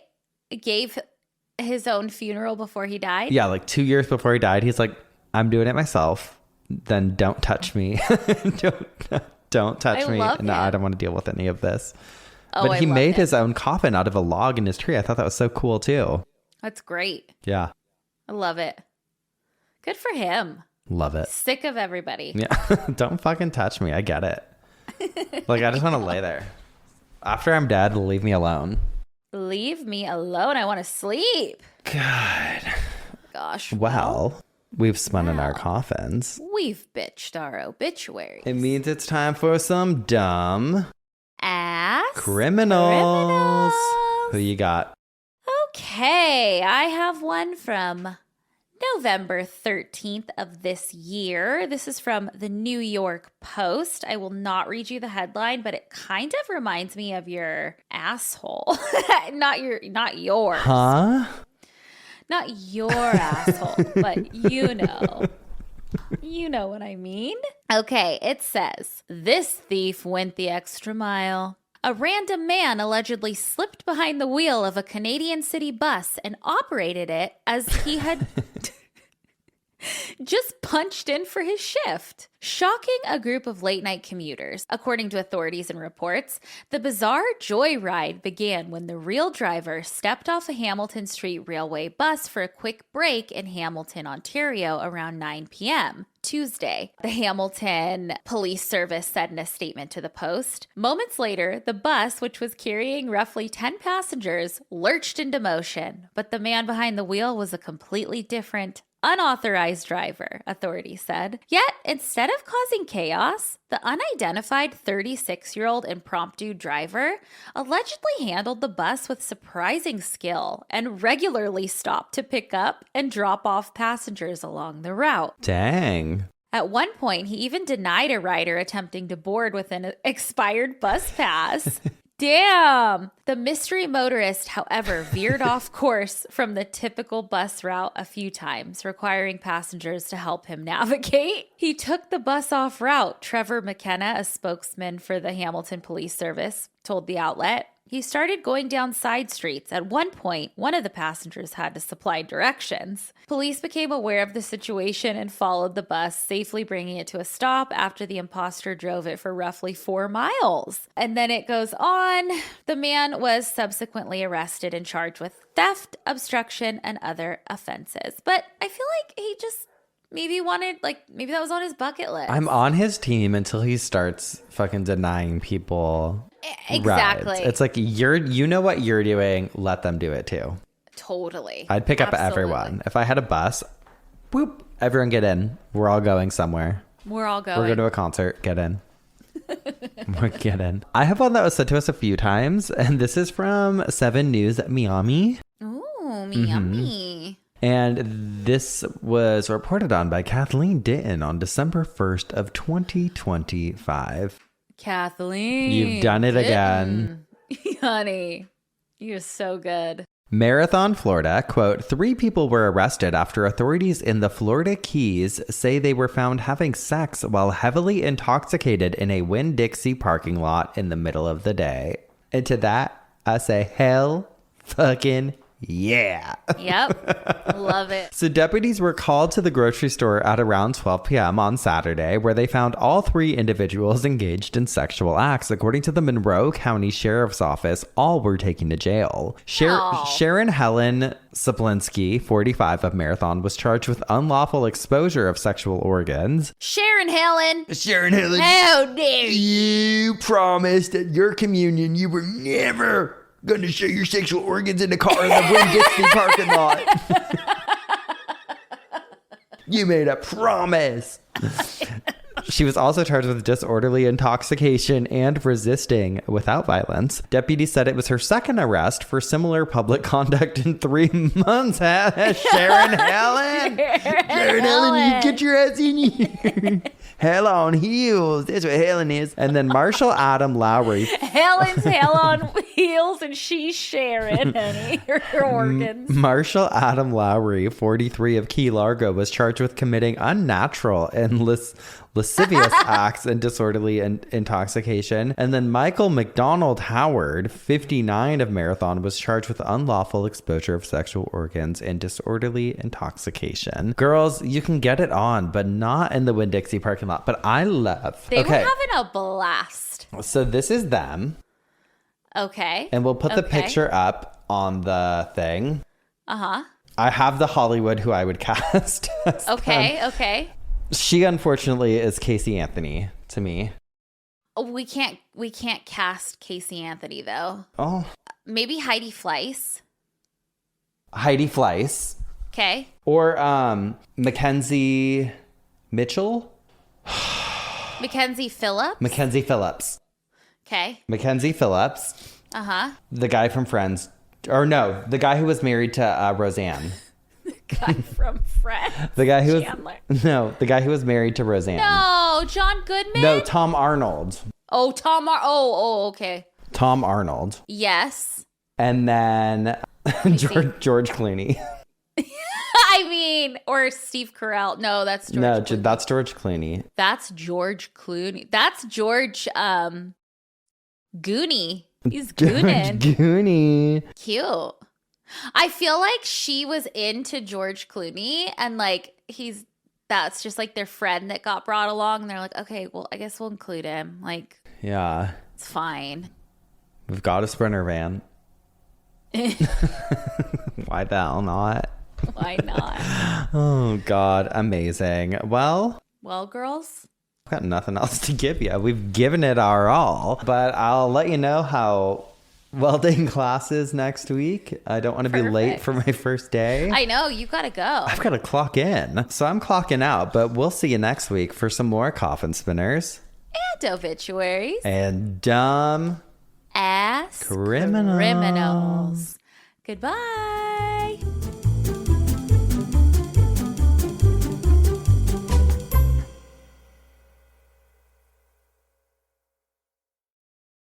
gave his own funeral before he died? Yeah, like 2 years before he died, he's like, I'm doing it myself. Then don't touch me. don't touch me. No, I don't want to deal with any of this. Oh, but he made his own coffin out of a log in his tree. I thought that was so cool too. That's great. Yeah. I love it. Good for him. Love it. Sick of everybody. Yeah. Don't fucking touch me. I get it. Like, I just want to lay there. After I'm dead, leave me alone. Leave me alone. I want to sleep. God. Gosh. Well, we've spun in our coffins. We've bitched our obituaries. It means it's time for some dumb ass criminals. Who you got? Okay, I have one from November 13th of this year. This is from the New York Post. I will not read you the headline, but it kind of reminds me of your asshole. not yours. Huh? Not your asshole, but you know. You know what I mean? Okay, it says, this thief went the extra mile. A random man allegedly slipped behind the wheel of a Canadian city bus and operated it as he had just punched in for his shift, shocking a group of late-night commuters. According to authorities and reports, the bizarre joyride began when the real driver stepped off a Hamilton Street Railway bus for a quick break in Hamilton, Ontario around 9 p.m. Tuesday, the Hamilton Police Service said in a statement to the Post. Moments later, the bus, which was carrying roughly 10 passengers, lurched into motion, but the man behind the wheel was a completely different, unauthorized driver, authorities said. Yet, instead of causing chaos, the unidentified 36-year-old impromptu driver allegedly handled the bus with surprising skill and regularly stopped to pick up and drop off passengers along the route. Dang. At one point, he even denied a rider attempting to board with an expired bus pass. Damn! The mystery motorist, however, veered off course from the typical bus route a few times, requiring passengers to help him navigate. He took the bus off route, Trevor McKenna, a spokesman for the Hamilton Police Service, told the outlet. He started going down side streets. At one point, one of the passengers had to supply directions. Police became aware of the situation and followed the bus, safely bringing it to a stop after the imposter drove it for roughly 4 miles. And then it goes on. The man was subsequently arrested and charged with theft, obstruction, and other offenses. But I feel like he just maybe that was on his bucket list. I'm on his team until he starts fucking denying people exactly rides. It's like, you know what you're doing, let them do it too. Totally. I'd pick up everyone. If I had a bus, whoop, everyone get in. We're all going somewhere. We're all going. We're going to a concert. Get in. Get in. I have one that was sent to us a few times, and this is from 7 News Miami. Ooh, Miami. And this was reported on by Kathleen Ditton on December 1st of 2025. Kathleen. You've done it again. Honey, you're so good. Marathon, Florida, quote, 3 people were arrested after authorities in the Florida Keys say they were found having sex while heavily intoxicated in a Winn-Dixie parking lot in the middle of the day. And to that, I say, hell fucking Yeah. Yep. Love it. So deputies were called to the grocery store at around 12 p.m. on Saturday, where they found all 3 individuals engaged in sexual acts. According to the Monroe County Sheriff's Office, all were taken to jail. Sharon Helen Saplinski, 45, of Marathon, was charged with unlawful exposure of sexual organs. Sharon Helen. How dare you promised at your communion you were never going to show your sexual organs in the car in the Winn-Dixie parking lot. You made a promise. She was also charged with disorderly intoxication and resisting without violence. Deputies said it was her second arrest for similar public conduct in 3 months. Sharon Helen. Sharon Helen, you get your ass in here. Hell on heels. That's what Helen is. And then Marshall Adam Lowry. Helen's hell on heels and she's Sharon, honey. Her organs. Marshall Adam Lowry, 43, of Key Largo, was charged with committing unnatural and lascivious acts and disorderly intoxication. And then Michael McDonald Howard, 59, of Marathon, was charged with unlawful exposure of sexual organs and disorderly intoxication. Girls, you can get it on, but not in the Winn-Dixie parking lot. But I love. They were having a blast. So this is them. Okay. And we'll put the picture up on the thing. Uh-huh. I have the Hollywood who I would cast. Okay. She unfortunately is Casey Anthony to me. We can't cast Casey Anthony though. Oh. Maybe Heidi Fleiss. Okay. Or Mackenzie Mitchell. Mackenzie Phillips. Okay. Mackenzie Phillips. Uh-huh. The guy from Friends. Or no, the guy who was married to Roseanne. Guy from Friends. The guy who Chandler. the guy who was married to Roseanne. No, John Goodman? No, Tom Arnold. Oh, okay. Tom Arnold. Yes. And then George Clooney. I mean, or Steve Carell. No, that's George Clooney. No, that's George Clooney. That's George Clooney. That's George Goonie. He's gooning. Goonie. Cute. I feel like she was into George Clooney and like that's just like their friend that got brought along and they're like, okay, well, I guess we'll include him. Like, yeah, it's fine. We've got a Sprinter van. Why the hell not? Why not? Oh, God. Amazing. Well, girls, I've got nothing else to give you. We've given it our all, but I'll let you know how welding classes next week. I don't want to be late for my first day. I know, you gotta go. I've got to clock in. So I'm clocking out, but we'll see you next week for some more coffin spinners. And obituaries. And dumb ass criminals. Goodbye.